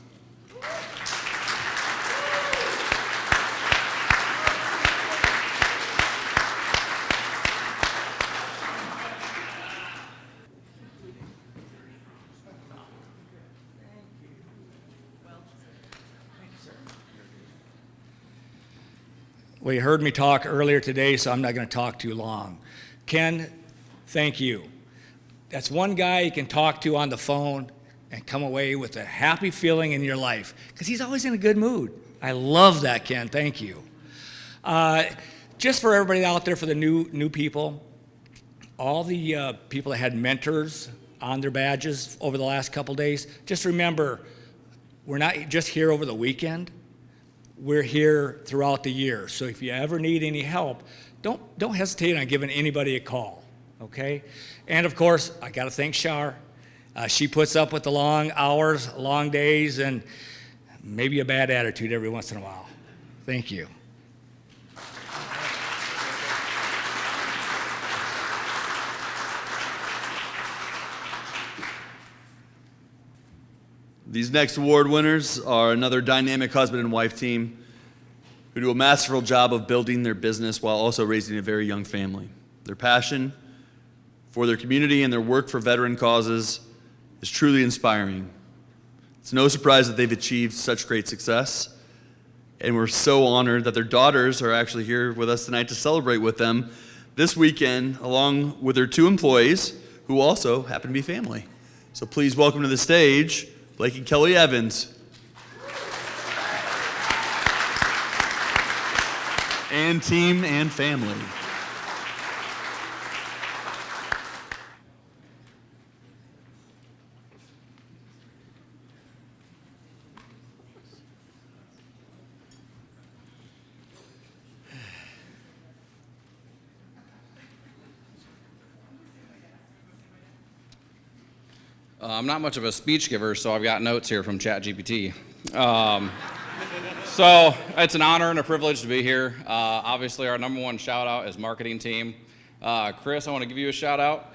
Speaker 21: Well, you heard me talk earlier today, so I'm not going to talk too long. Ken, thank you. That's one guy you can talk to on the phone and come away with a happy feeling in your life, because he's always in a good mood. I love that, Ken. Thank you. Just for everybody out there, for the new people, all the people that had mentors on their badges over the last couple days, just remember, we're not just here over the weekend. We're here throughout the year. So if you ever need any help, don't hesitate on giving anybody a call, okay? And of course, I got to thank Shar. She puts up with the long hours, long days, and maybe a bad attitude every once in a while. Thank you.
Speaker 2: These next award winners are another dynamic husband and wife team who do a masterful job of building their business while also raising a very young family. Their passion for their community and their work for veteran causes is truly inspiring. It's no surprise that they've achieved such great success, and we're so honored that their daughters are actually here with us tonight to celebrate with them this weekend, along with their 2 employees who also happen to be family. So please welcome to the stage Blake and Kelly Evans. And team and family.
Speaker 22: I'm not much of a speech giver, so I've got notes here from ChatGPT. So it's an honor and a privilege to be here. Obviously, our number one shout out is marketing team. Chris, I want to give you a shout out.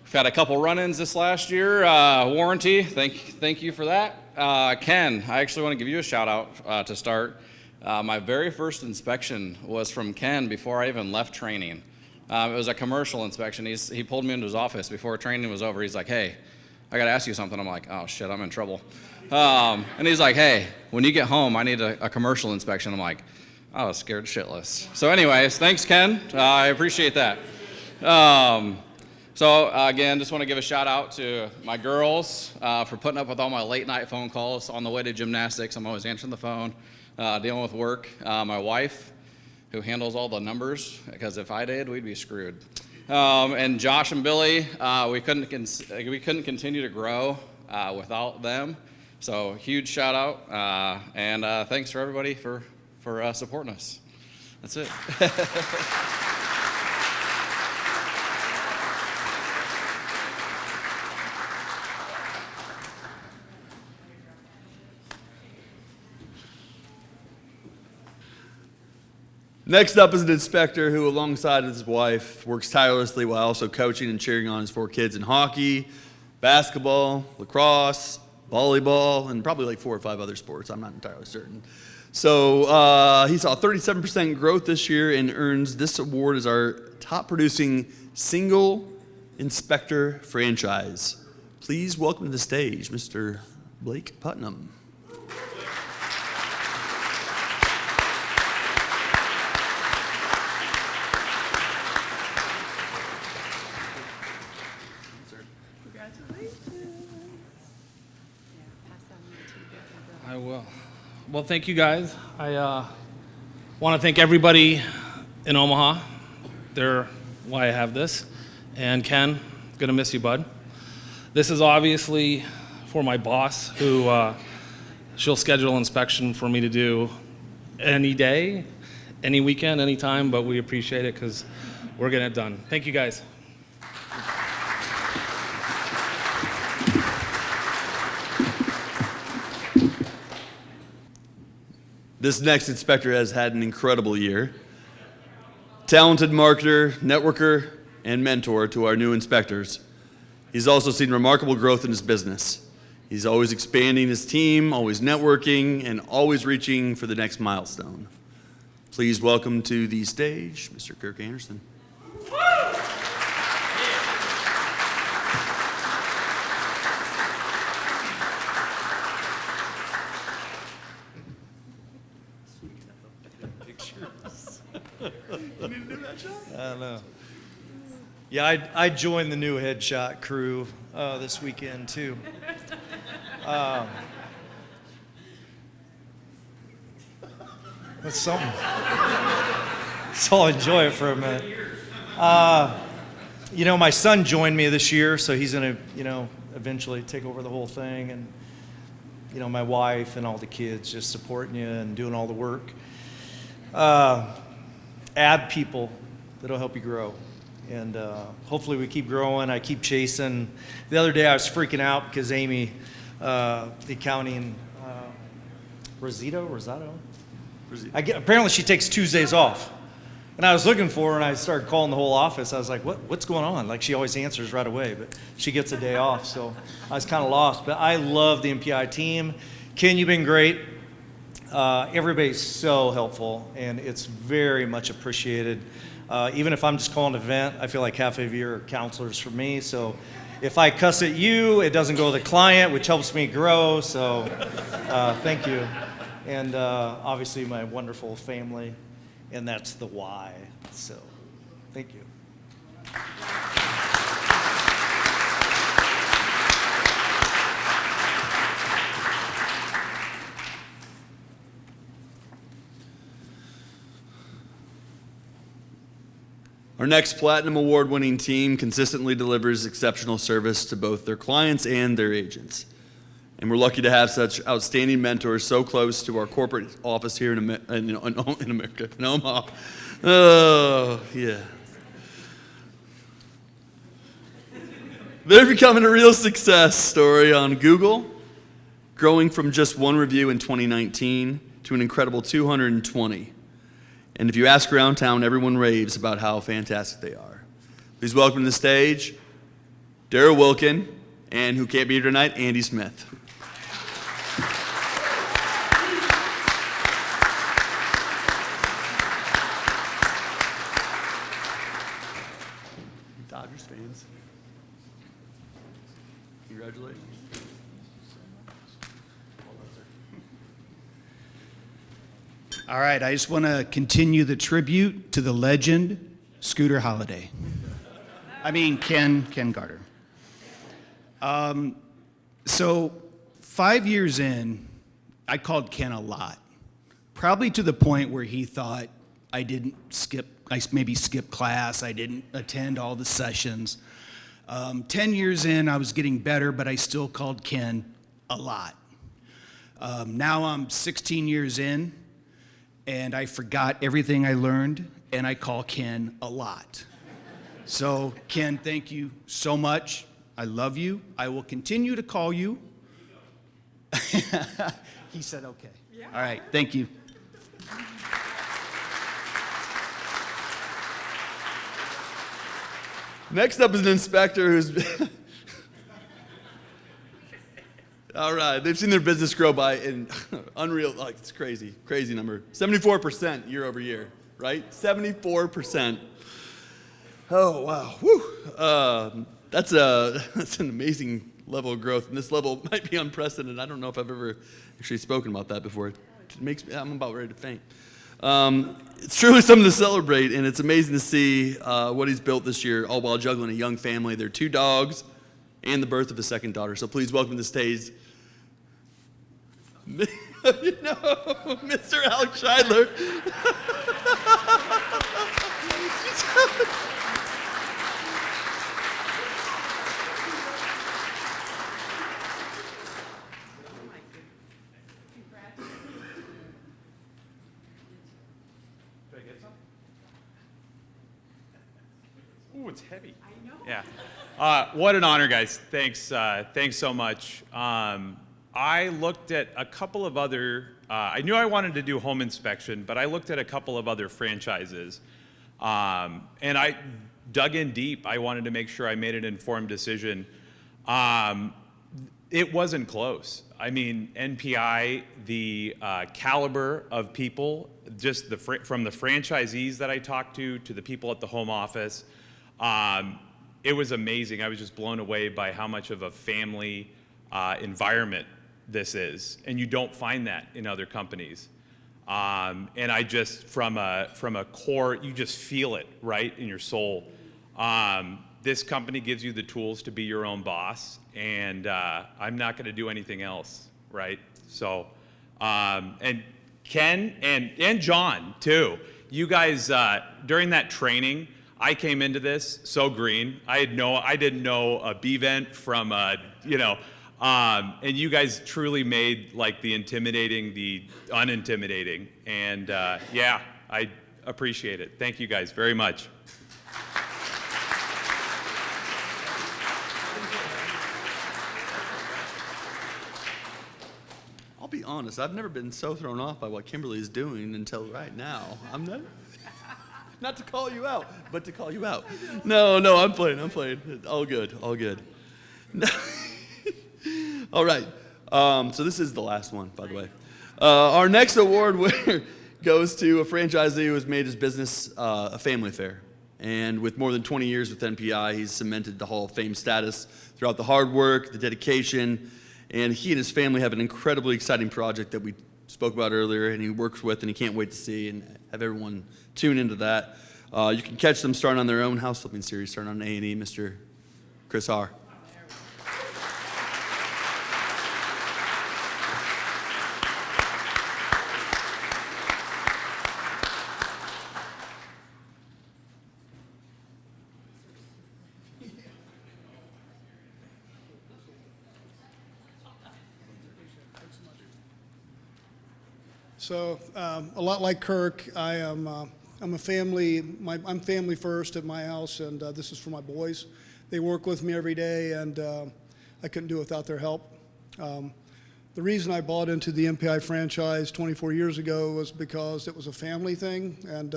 Speaker 22: We've had a couple run-ins this last year. Warranty, thank you for that. Ken, I actually want to give you a shout out to start. My very first inspection was from Ken before I even left training. It was a commercial inspection. He pulled me into his office before training was over. He's like, hey, I got to ask you something. I'm like, oh shit, I'm in trouble. And he's like, hey, when you get home, I need a commercial inspection. I'm like, I was scared shitless. So anyways, thanks, Ken. I appreciate that. So again, just want to give a shout out to my girls for putting up with all my late night phone calls on the way to gymnastics. I'm always answering the phone, dealing with work. My wife, who handles all the numbers, because if I did, we'd be screwed. And Josh and Billy, we couldn't continue to grow without them. So huge shout out, and thanks for everybody for supporting us. That's it.
Speaker 2: Next up is an inspector who, alongside his wife, works tirelessly while also coaching and cheering on his 4 kids in hockey, basketball, lacrosse, volleyball, and probably like 4 or 5 other sports. I'm not entirely certain. So he saw 37% growth this year and earns this award as our top producing single inspector franchise. Please welcome to the stage Mr. Blake Putnam.
Speaker 3: I will. Well, thank you guys. I want to thank everybody in Omaha. They're why I have this. And Ken, gonna miss you, bud. This is obviously for my boss, who she'll schedule inspection for me to do any day, any weekend, any time, but we appreciate it because we're getting it done. Thank you guys.
Speaker 2: This next inspector has had an incredible year. Talented marketer, networker, and mentor to our new inspectors. He's also seen remarkable growth in his business. He's always expanding his team, always networking, and always reaching for the next milestone. Please welcome to the stage, Mr. Kirk Anderson.
Speaker 4: I don't know. Yeah, I joined the new headshot crew this weekend too. That's something. So I'll enjoy it for a minute. You know, my son joined me this year, so he's gonna, eventually take over the whole thing, and my wife and all the kids just supporting you and doing all the work. Add people that'll help you grow. And hopefully we keep growing. I keep chasing. The other day I was freaking out because Amy, the accounting, Rosado? Apparently she takes Tuesdays off. And I was looking for her, and I started calling the whole office. I was like, what's going on? Like, she always answers right away, but she gets a day off. So I was kind of lost. But I love the MPI team. Ken, you've been great. Everybody's so helpful, and it's very much appreciated. Even if I'm just calling an event, I feel like half of you are counselors for me. So if I cuss at you, it doesn't go to the client, which helps me grow. So thank you. And obviously my wonderful family, and that's the why. So thank you.
Speaker 2: Our next Platinum Award-winning team consistently delivers exceptional service to both their clients and their agents. And we're lucky to have such outstanding mentors so close to our corporate office here in America, in Omaha. Oh, yeah. They're becoming a real success story on Google, growing from just 1 review in 2019 to an incredible 220. And if you ask around town, everyone raves about how fantastic they are. Please welcome to the stage Darryl Wilkin, and who can't be here tonight, Andy Smith. Dodgers fans. Congratulations.
Speaker 23: All right, I just want to continue the tribute to the legend, Scooter Holliday. Ken Garter. So 5 years in, I called Ken a lot, probably to the point where he thought I maybe skipped class, I didn't attend all the sessions. 10 years in, I was getting better, but I still called Ken a lot. Now I'm 16 years in, and I forgot everything I learned, and I call Ken a lot. So, Ken, thank you so much. I love you. I will continue to call you. He said okay. Yeah. All right, thank you.
Speaker 2: Next up is an inspector who's All right, they've seen their business grow by an unreal, like it's crazy number, 74% year over year, right? 74%. Oh wow, whew. That's an amazing level of growth, and this level might be unprecedented. I don't know if I've ever actually spoken about that before. I'm about ready to faint. It's truly something to celebrate, and it's amazing to see what he's built this year, all while juggling a young family. There are 2 dogs and the birth of a second daughter. So please welcome to the stage, Mr. Alex Scheidler.
Speaker 5: Ooh, it's heavy. I know. Yeah. What an honor, guys. Thanks so much. I looked at a couple of other, I knew I wanted to do home inspection, but I looked at a couple of other franchises. And I dug in deep. I wanted to make sure I made an informed decision. It wasn't close. I mean, NPI, the caliber of people, just from the franchisees that I talked to the people at the home office, it was amazing. I was just blown away by how much of a family environment this is, and you don't find that in other companies. And I just, from a core, you just feel it right in your soul. This company gives you the tools to be your own boss, and I'm not going to do anything else, right? So, and Ken and John too. You guys during that training, I came into this so green. I didn't know a B-vent from and you guys truly made like the intimidating the unintimidating, and yeah, I appreciate it. Thank you guys very much.
Speaker 2: I'll be honest, I've never been so thrown off by what Kimberly is doing until right now. I'm not to call you out, but to call you out. No, I'm playing. All good. All right. So this is the last one, by the way. Our next award winner goes to a franchisee who has made his business a family affair. And with more than 20 years with NPI, he's cemented the Hall of Fame status throughout the hard work, the dedication, and he and his family have an incredibly exciting project that we spoke about earlier, and he works with, and he can't wait to see and have everyone tune into that. You can catch them starting on their own house flipping series, starting on A&E, Mr. Chris Haar.
Speaker 6: So a lot like Kirk, I'm a family. I'm family first at my house, and this is for my boys. They work with me every day, and I couldn't do it without their help. The reason I bought into the MPI franchise 24 years ago was because it was a family thing, and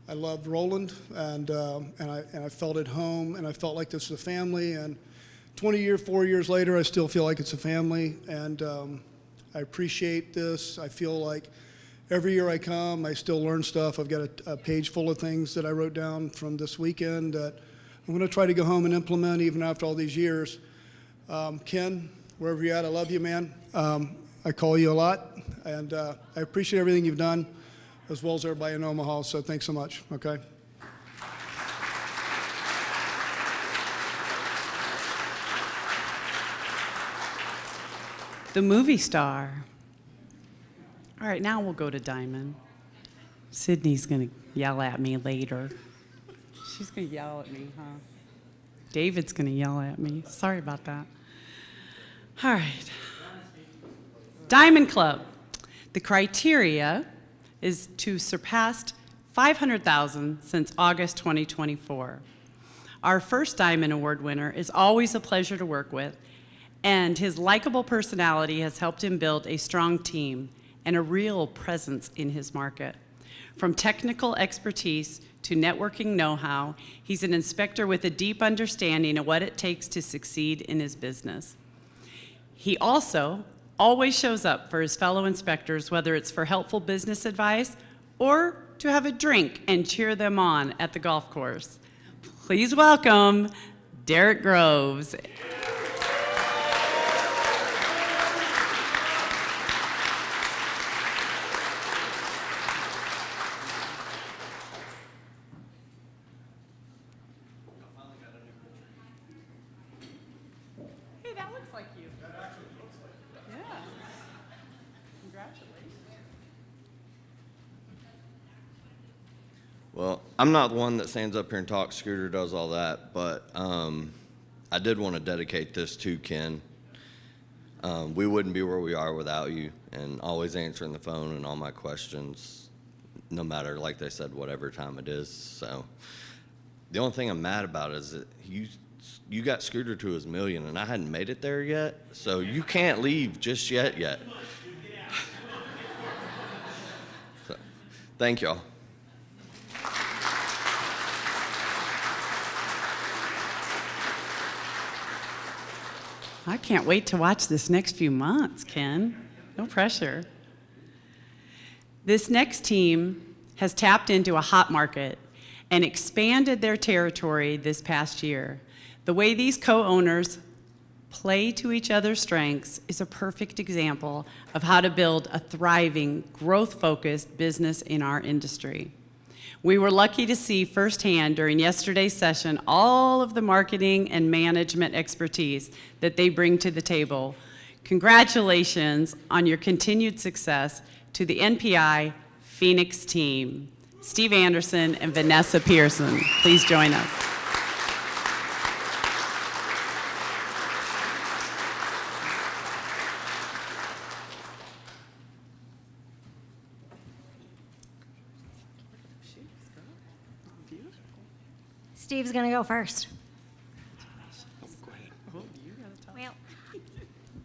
Speaker 6: I loved Roland, and I felt at home, and I felt like this was a family. And 4 years later, I still feel like it's a family, and I appreciate this. I feel like every year I come, I still learn stuff. I've got a page full of things that I wrote down from this weekend that I'm going to try to go home and implement even after all these years. Ken, wherever you're at, I love you, man. I call you a lot, and I appreciate everything you've done, as well as everybody in Omaha, so thanks so much, okay?
Speaker 1: The movie star. All right, now we'll go to Diamond. Sydney's going to yell at me later. She's going to yell at me, huh? David's going to yell at me. Sorry about that. All right. Diamond Club. The criteria is to surpass 500,000 since August 2024. Our first Diamond Award winner is always a pleasure to work with, and his likable personality has helped him build a strong team and a real presence in his market. From technical expertise to networking know-how, he's an inspector with a deep understanding of what it takes to succeed in his business. He also always shows up for his fellow inspectors, whether it's for helpful business advice or to have a drink and cheer them on at the golf course. Please welcome Derek Groves. Hey, that looks like you. That actually looks like you. Yeah. Congratulations.
Speaker 7: Well, I'm not the one that stands up here and talks. Scooter does all that, but I did want to dedicate this to Ken. We wouldn't be where we are without you, and always answering the phone and all my questions, no matter, like they said, whatever time it is. So the only thing I'm mad about is that you got Scooter to his million, and I hadn't made it there yet, so you can't leave just yet. So, thank y'all.
Speaker 1: I can't wait to watch this next few months, Ken. No pressure. This next team has tapped into a hot market and expanded their territory this past year. The way these co-owners play to each other's strengths is a perfect example of how to build a thriving, growth-focused business in our industry. We were lucky to see firsthand during yesterday's session all of the marketing and management expertise that they bring to the table. Congratulations on your continued success to the NPI Phoenix team. Steve Anderson and Vanessa Pearson, please join us.
Speaker 8: Steve's gonna go first. Well,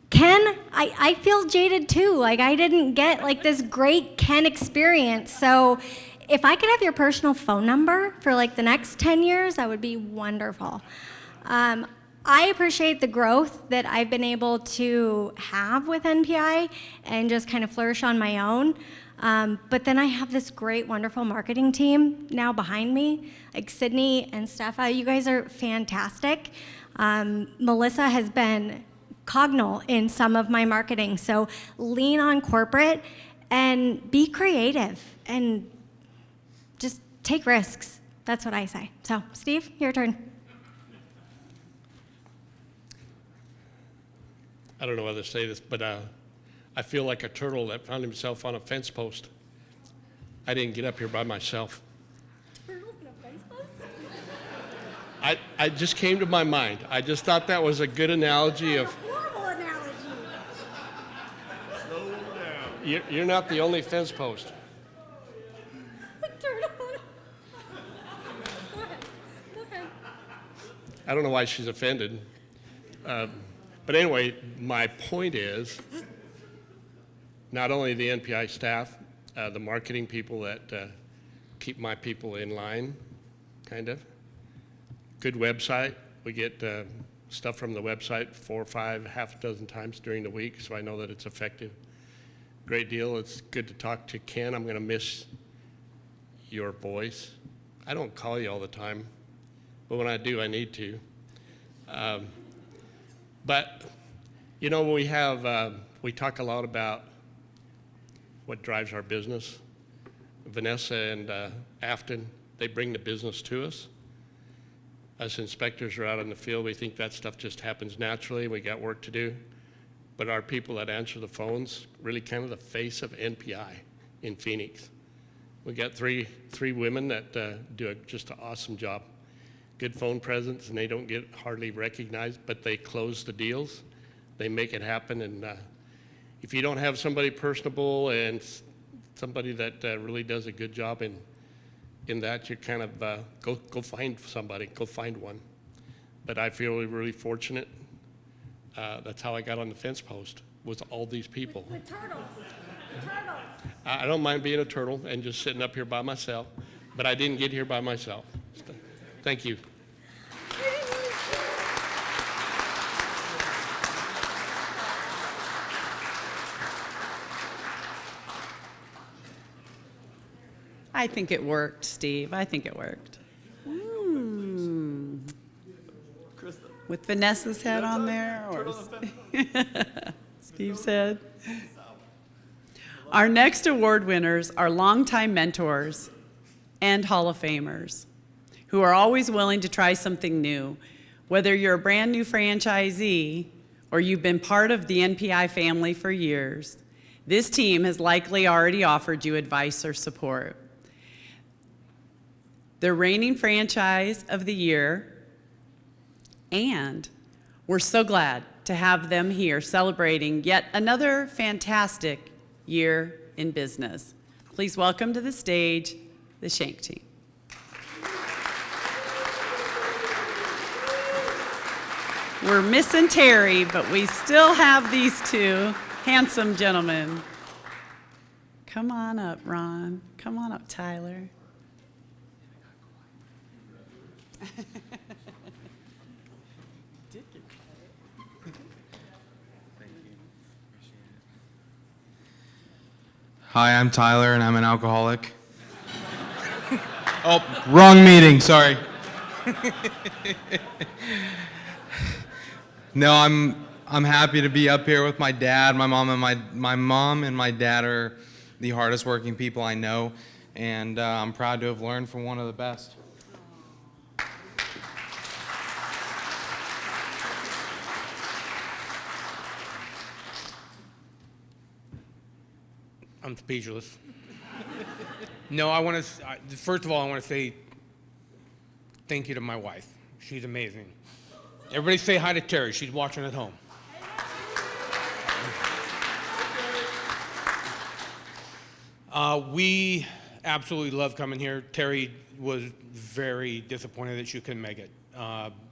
Speaker 8: Ken, I feel jaded too. Like I didn't get like this great Ken experience. So if I could have your personal phone number for like the next 10 years, that would be wonderful. I appreciate the growth that I've been able to have with NPI and just kind of flourish on my own. But then I have this great, wonderful marketing team now behind me, like Sydney and Steffa. You guys are fantastic. Melissa has been cognal in some of my marketing. So lean on corporate and be creative and just take risks. That's what I say. So, Steve, your turn.
Speaker 9: I don't know whether to say this, but I feel like a turtle that found himself on a fence post. I didn't get up here by myself. I just came to my mind. I just thought that was a good analogy of.
Speaker 8: Horrible analogy.
Speaker 9: You're not the only fence post. I don't know why she's offended. But anyway, my point is, not only the NPI staff, the marketing people that keep my people in line, kind of. Good website. We get stuff from the website 4 or 5, half a dozen times during the week, so I know that it's effective. Great deal. It's good to talk to Ken. I'm going to miss your voice. I don't call you all the time, but when I do, I need to. But, you know, we talk a lot about what drives our business. Vanessa and Afton, they bring the business to us. Us inspectors are out in the field. We think that stuff just happens naturally. We got work to do. But our people that answer the phones, really kind of the face of NPI in Phoenix. We got three women that do just an awesome job. Good phone presence, and they don't get hardly recognized, but they close the deals. They make it happen, and if you don't have somebody personable and somebody that really does a good job in that, you kind of go find somebody, go find one. But I feel really fortunate. That's how I got on the fence post, was all these people.
Speaker 8: With turtles. Turtles.
Speaker 9: I don't mind being a turtle and just sitting up here by myself, but I didn't get here by myself. Thank you.
Speaker 1: I think it worked, Steve. I think it worked. With Vanessa's head on there, or Steve's head. Our next award winners are longtime mentors and Hall of Famers who are always willing to try something new. Whether you're a brand new franchisee or you've been part of the NPI family for years, this team has likely already offered you advice or support. They're reigning franchise of the year, and we're so glad to have them here celebrating yet another fantastic year in business. Please welcome to the stage the Shank team. We're missing Terry, but we still have these two handsome gentlemen. Come on up, Ron. Come on up, Tyler.
Speaker 10: Hi, I'm Tyler, and I'm an alcoholic. Oh, wrong meeting, sorry. No, I'm happy to be up here with my dad. My mom and my dad are the hardest working people I know, and I'm proud to have learned from one of the best.
Speaker 11: I'm speechless. No, first of all, I want to say thank you to my wife. She's amazing. Everybody say hi to Terry. She's watching at home. We absolutely love coming here. Terry was very disappointed that she couldn't make it.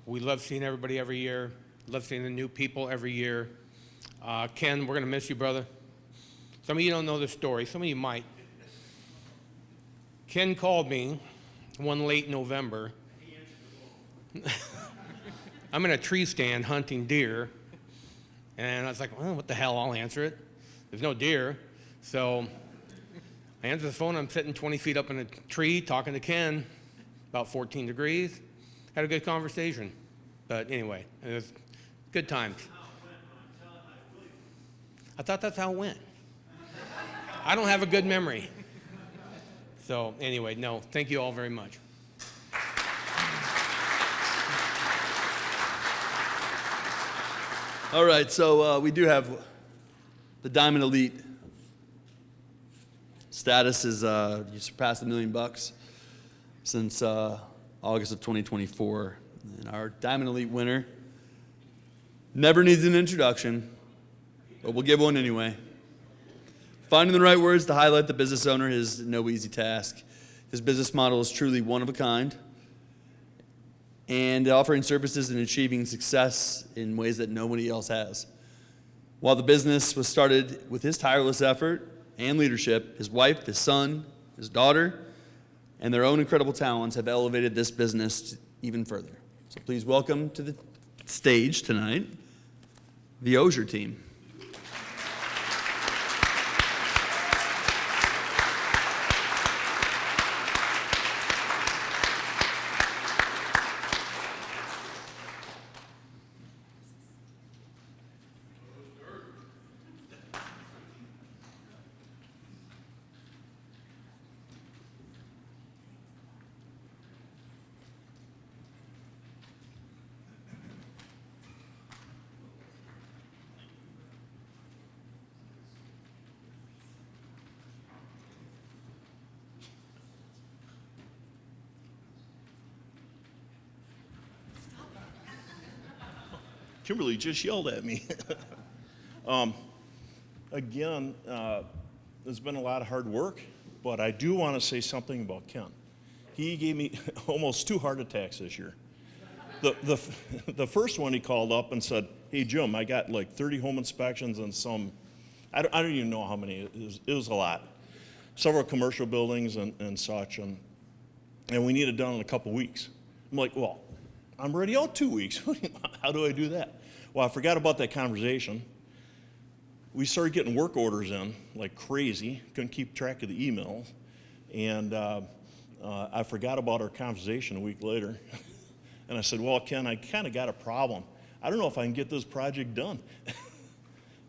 Speaker 11: We love seeing everybody every year. Love seeing the new people every year. Ken, we're going to miss you, brother. Some of you don't know the story. Some of you might. Ken called me one late November. I'm in a tree stand hunting deer. And I was like, well, what the hell? I'll answer it. There's no deer. So I answer the phone. I'm sitting 20 feet up in a tree talking to Ken, about 14 degrees. Had a good conversation. But anyway, it was good times. I thought that's how it went. I don't have a good memory. So anyway, no, thank you all very much.
Speaker 2: All right, so we do have the Diamond Elite status is you surpassed $1 million since August of 2024. And our Diamond Elite winner never needs an introduction, but we'll give one anyway. Finding the right words to highlight the business owner is no easy task. His business model is truly one of a kind, and offering services and achieving success in ways that nobody else has. While the business was started with his tireless effort and leadership, his wife, his son, his daughter, and their own incredible talents have elevated this business even further. So please welcome to the stage tonight the Osier team.
Speaker 20: Kimberly just yelled at me. Again, there's been a lot of hard work, but I do want to say something about Ken. He gave me almost 2 heart attacks this year. The first one he called up and said, hey, Jim, I got like 30 home inspections and some, I don't even know how many, it was a lot. Several commercial buildings and such, and we need it done in a couple weeks. I'm like, well, I'm already out 2 weeks. How do I do that? Well, I forgot about that conversation. We started getting work orders in like crazy. Couldn't keep track of the emails.
Speaker 12: And I forgot about our conversation a week later. And I said, well, Ken, I kind of got a problem. I don't know if I can get this project done.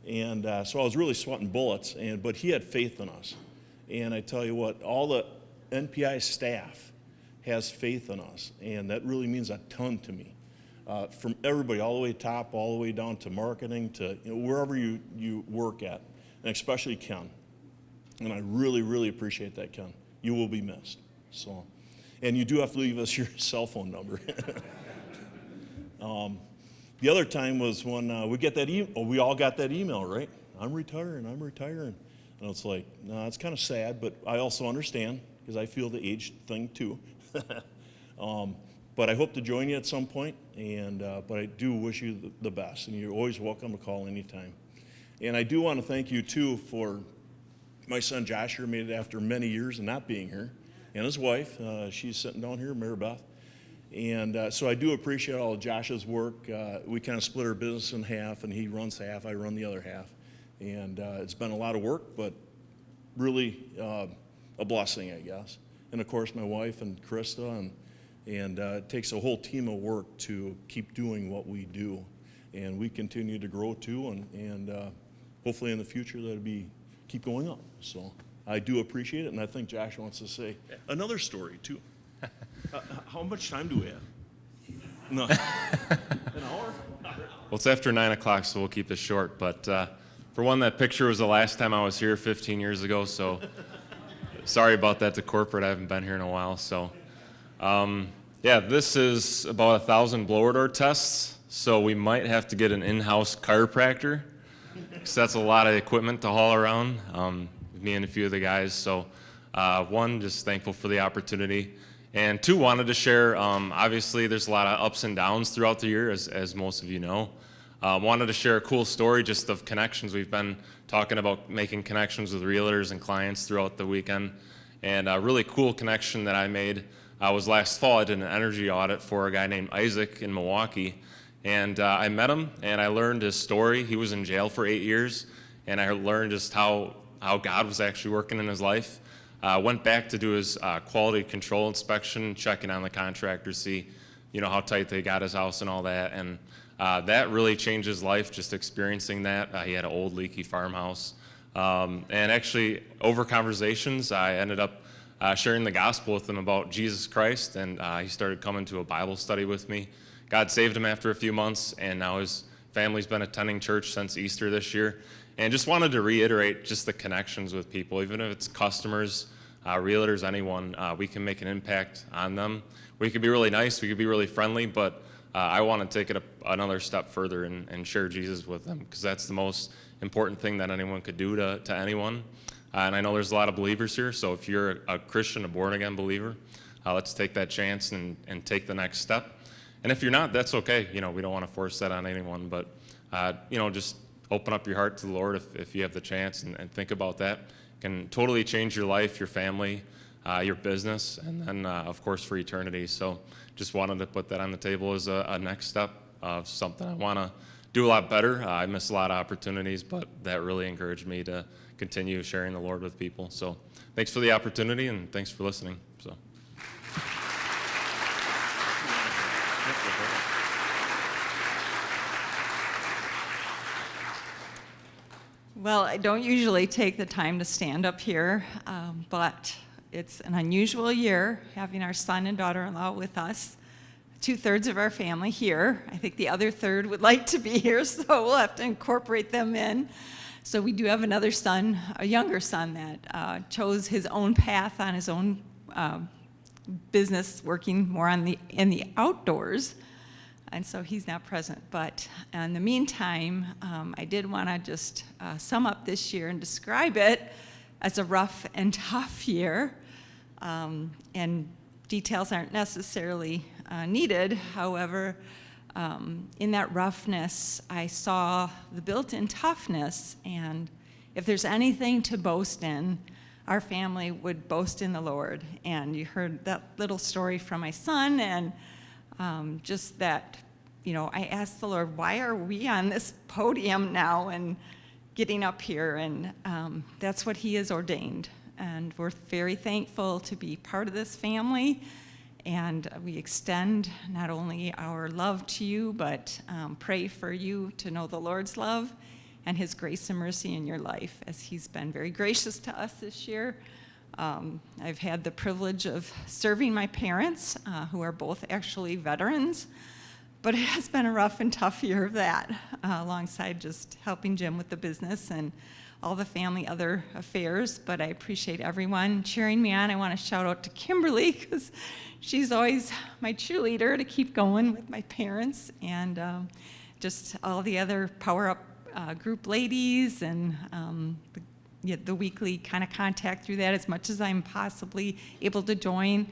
Speaker 12: And so I was really sweating bullets, but he had faith in us. And I tell you what, all the NPI staff has faith in us, and that really means a ton to me. From everybody, all the way top, all the way down to marketing, to wherever you work at, and especially Ken. And I really, really appreciate that, Ken. You will be missed. So, and you do have to leave us your cell phone number. The other time was when we get that we all got that email, right? I'm retiring. And it's like, no, it's kind of sad, but I also understand because I feel the age thing too. But I hope to join you at some point, but I do wish you the best, and you're always welcome to call anytime. And I do want to thank you too for my son Joshua made it after many years of not being here, and his wife, she's sitting down here, Mary Beth. And so I do appreciate all of Joshua's work. We kind of split our business in half, and he runs half, I run the other half. And it's been a lot of work, but really a blessing, I guess. And of course, my wife and Krista, and it takes a whole team of work to keep doing what we do. And we continue to grow too, and hopefully in the future that'll keep going up. So I do appreciate it, and I think Joshua wants to say another story too. How much time do we have? No. An hour?
Speaker 13: Well, it's after 9 o'clock, so we'll keep this short. But for one, that picture was the last time I was here 15 years ago, so sorry about that to corporate. I haven't been here in a while. So, yeah, this is about 1,000 blower door tests, so we might have to get an in-house chiropractor, because that's a lot of equipment to haul around, me and a few of the guys. So, one, just thankful for the opportunity. And two, wanted to share, obviously there's a lot of ups and downs throughout the year, as most of you know. Wanted to share a cool story just of connections. We've been talking about making connections with realtors and clients throughout the weekend. And a really cool connection that I made was last fall. I did an energy audit for a guy named Isaac in Milwaukee. And I met him, and I learned his story. He was in jail for 8 years, and I learned just how God was actually working in his life. Went back to do his quality control inspection, checking on the contractor, see, how tight they got his house and all that. And that really changed his life, just experiencing that. He had an old leaky farmhouse. And actually, over conversations, I ended up sharing the gospel with him about Jesus Christ, and he started coming to a Bible study with me. God saved him after a few months, and now his family's been attending church since Easter this year. And just wanted to reiterate just the connections with people, even if it's customers, realtors, anyone, we can make an impact on them. We could be really nice, we could be really friendly, but I want to take it another step further and share Jesus with them, because that's the most important thing that anyone could do to anyone. And I know there's a lot of believers here, so if you're a Christian, a born-again believer, let's take that chance and take the next step. And if you're not, that's okay. We don't want to force that on anyone, but just open up your heart to the Lord if you have the chance, and think about that. It can totally change your life, your family, your business, and then, of course, for eternity. So just wanted to put that on the table as a next step of something I want to do a lot better. I miss a lot of opportunities, but that really encouraged me to continue sharing the Lord with people. So thanks for the opportunity, and thanks for listening. So.
Speaker 14: Well, I don't usually take the time to stand up here, but it's an unusual year having our son and daughter-in-law with us. 2/3 of our family here. I think the other third would like to be here, so we'll have to incorporate them in. So we do have another son, a younger son, that chose his own path on his own business, working more in the outdoors. And so he's not present. But in the meantime, I did want to just sum up this year and describe it as a rough and tough year. And details aren't necessarily needed. However, in that roughness, I saw the built-in toughness. And if there's anything to boast in, our family would boast in the Lord. And you heard that little story from my son, and just that, I asked the Lord, why are we on this podium now and getting up here? And that's what he has ordained. and we're very thankful to be part of this family. And we extend not only our love to you, but pray for you to know the Lord's love and his grace and mercy in your life, as he's been very gracious to us this year. I've had the privilege of serving my parents, who are both actually veterans, but it has been a rough and tough year of that, alongside just helping Jim with the business and all the family other affairs. But I appreciate everyone cheering me on. I want to shout out to Kimberly, because she's always my cheerleader to keep going with my parents, and just all the other Power Up group ladies, and the weekly kind of contact through that, as much as I'm possibly able to join.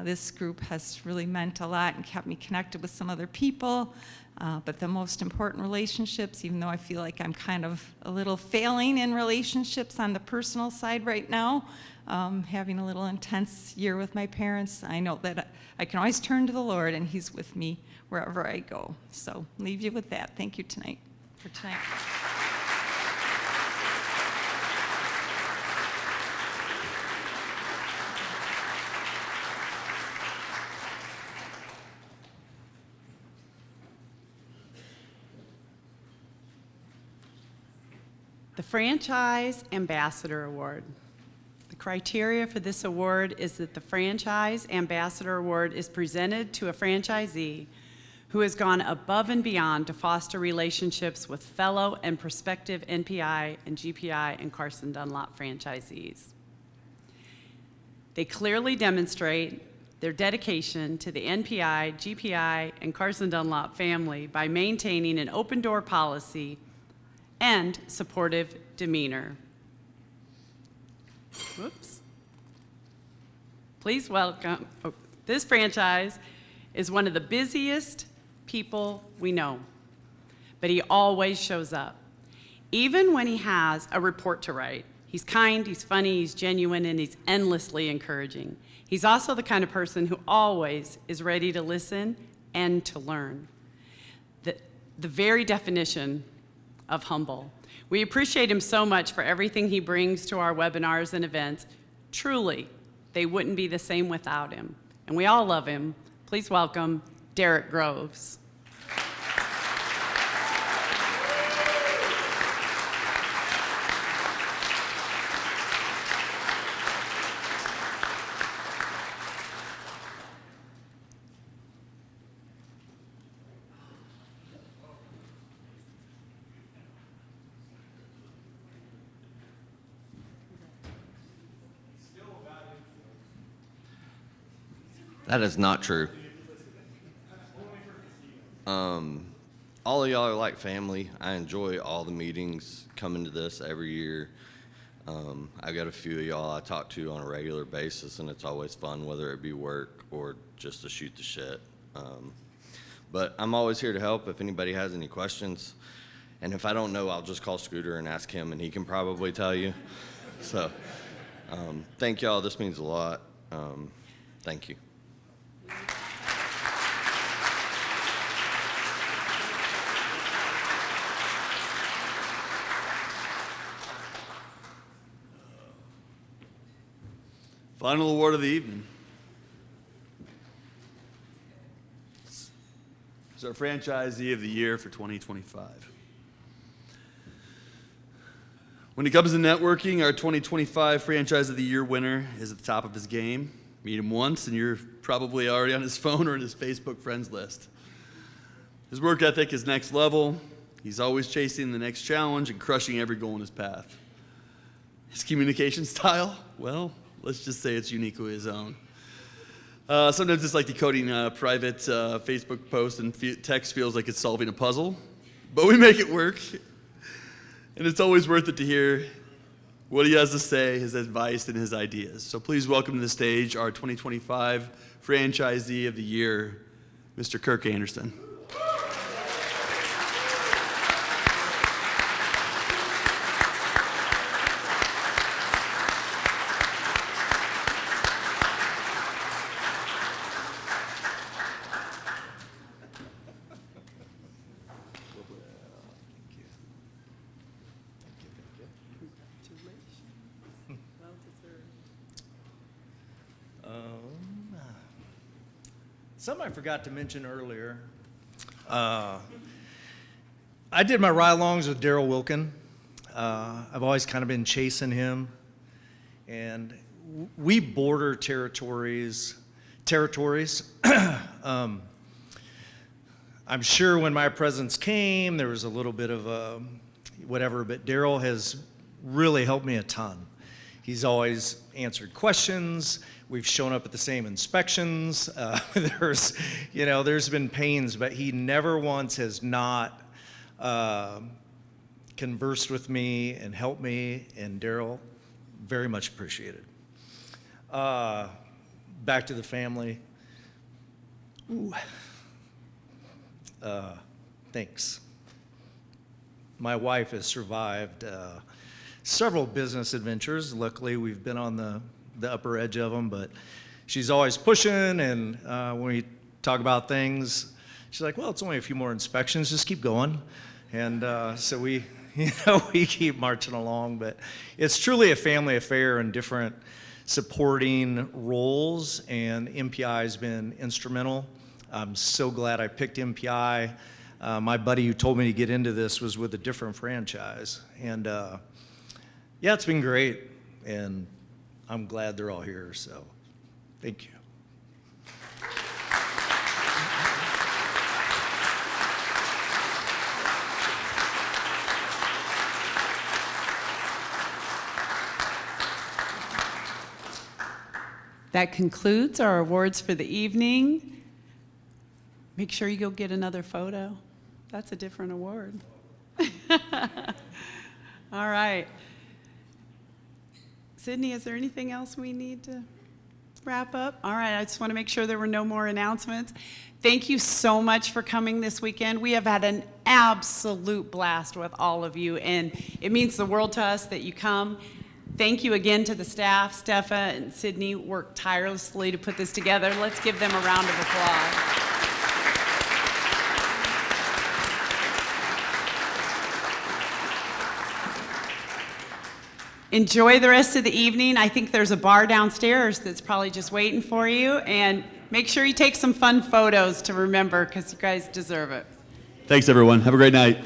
Speaker 14: This group has really meant a lot and kept me connected with some other people. But the most important relationships, even though I feel like I'm kind of a little failing in relationships on the personal side right now, having a little intense year with my parents, I know that I can always turn to the Lord, and he's with me wherever I go. So leave you with that. Thank you for tonight.
Speaker 1: The Franchise Ambassador Award. The criteria for this award is that the Franchise Ambassador Award is presented to a franchisee who has gone above and beyond to foster relationships with fellow and prospective NPI and GPI and Carson Dunlop franchisees. They clearly demonstrate their dedication to the NPI, GPI, and Carson Dunlop family by maintaining an open door policy and supportive demeanor. Whoops. Please welcome, this franchise is one of the busiest people we know, but he always shows up. Even when he has a report to write, he's kind, he's funny, he's genuine, and he's endlessly encouraging. He's also the kind of person who always is ready to listen and to learn. The very definition of humble. We appreciate him so much for everything he brings to our webinars and events. Truly, they wouldn't be the same without him. And we all love him. Please welcome Derek Groves.
Speaker 7: That is not true. All of y'all are like family. I enjoy all the meetings, coming to this every year. I've got a few of y'all I talk to on a regular basis, and it's always fun, whether it be work or just to shoot the shit. But I'm always here to help if anybody has any questions. And if I don't know, I'll just call Scooter and ask him, and he can probably tell you. So thank y'all. This means a lot. Thank you.
Speaker 2: Final award of the evening. It's our Franchisee of the Year for 2025. When it comes to networking, our 2025 Franchise of the Year winner is at the top of his game. Meet him once, and you're probably already on his phone or in his Facebook friends list. His work ethic is next level. He's always chasing the next challenge and crushing every goal in his path. His communication style, well, let's just say it's uniquely his own. Sometimes it's like decoding a private Facebook post, and text feels like it's solving a puzzle, but we make it work. And it's always worth it to hear what he has to say, his advice, and his ideas. So please welcome to the stage our 2025 Franchisee of the Year, Mr. Kirk Anderson.
Speaker 4: Something I forgot to mention earlier. I did my ride-alongs with Daryl Wilkin. I've always kind of been chasing him. And we border territories. I'm sure when my presence came, there was a little bit of whatever, but Daryl has really helped me a ton. He's always answered questions. We've shown up at the same inspections. There's been pains, but he never once has not conversed with me and helped me, and Daryl, very much appreciated. Back to the family. Ooh. Thanks. My wife has survived several business adventures. Luckily, we've been on the upper edge of them, but she's always pushing, and when we talk about things, she's like, well, it's only a few more inspections, just keep going. And so we keep marching along, but it's truly a family affair in different supporting roles, and MPI has been instrumental. I'm so glad I picked MPI. My buddy who told me to get into this was with a different franchise. And yeah, it's been great. And I'm glad they're all here. So thank you.
Speaker 1: That concludes our awards for the evening. Make sure you go get another photo. That's a different award. All right. Sydney, is there anything else we need to wrap up? All right, I just want to make sure there were no more announcements. Thank you so much for coming this weekend. We have had an absolute blast with all of you, and it means the world to us that you come. Thank you again to the staff. Steffa and Sydney worked tirelessly to put this together. Let's give them a round of applause. Enjoy the rest of the evening. I think there's a bar downstairs that's probably just waiting for you. And make sure you take some fun photos to remember, because you guys deserve it.
Speaker 2: Thanks, everyone. Have a great night.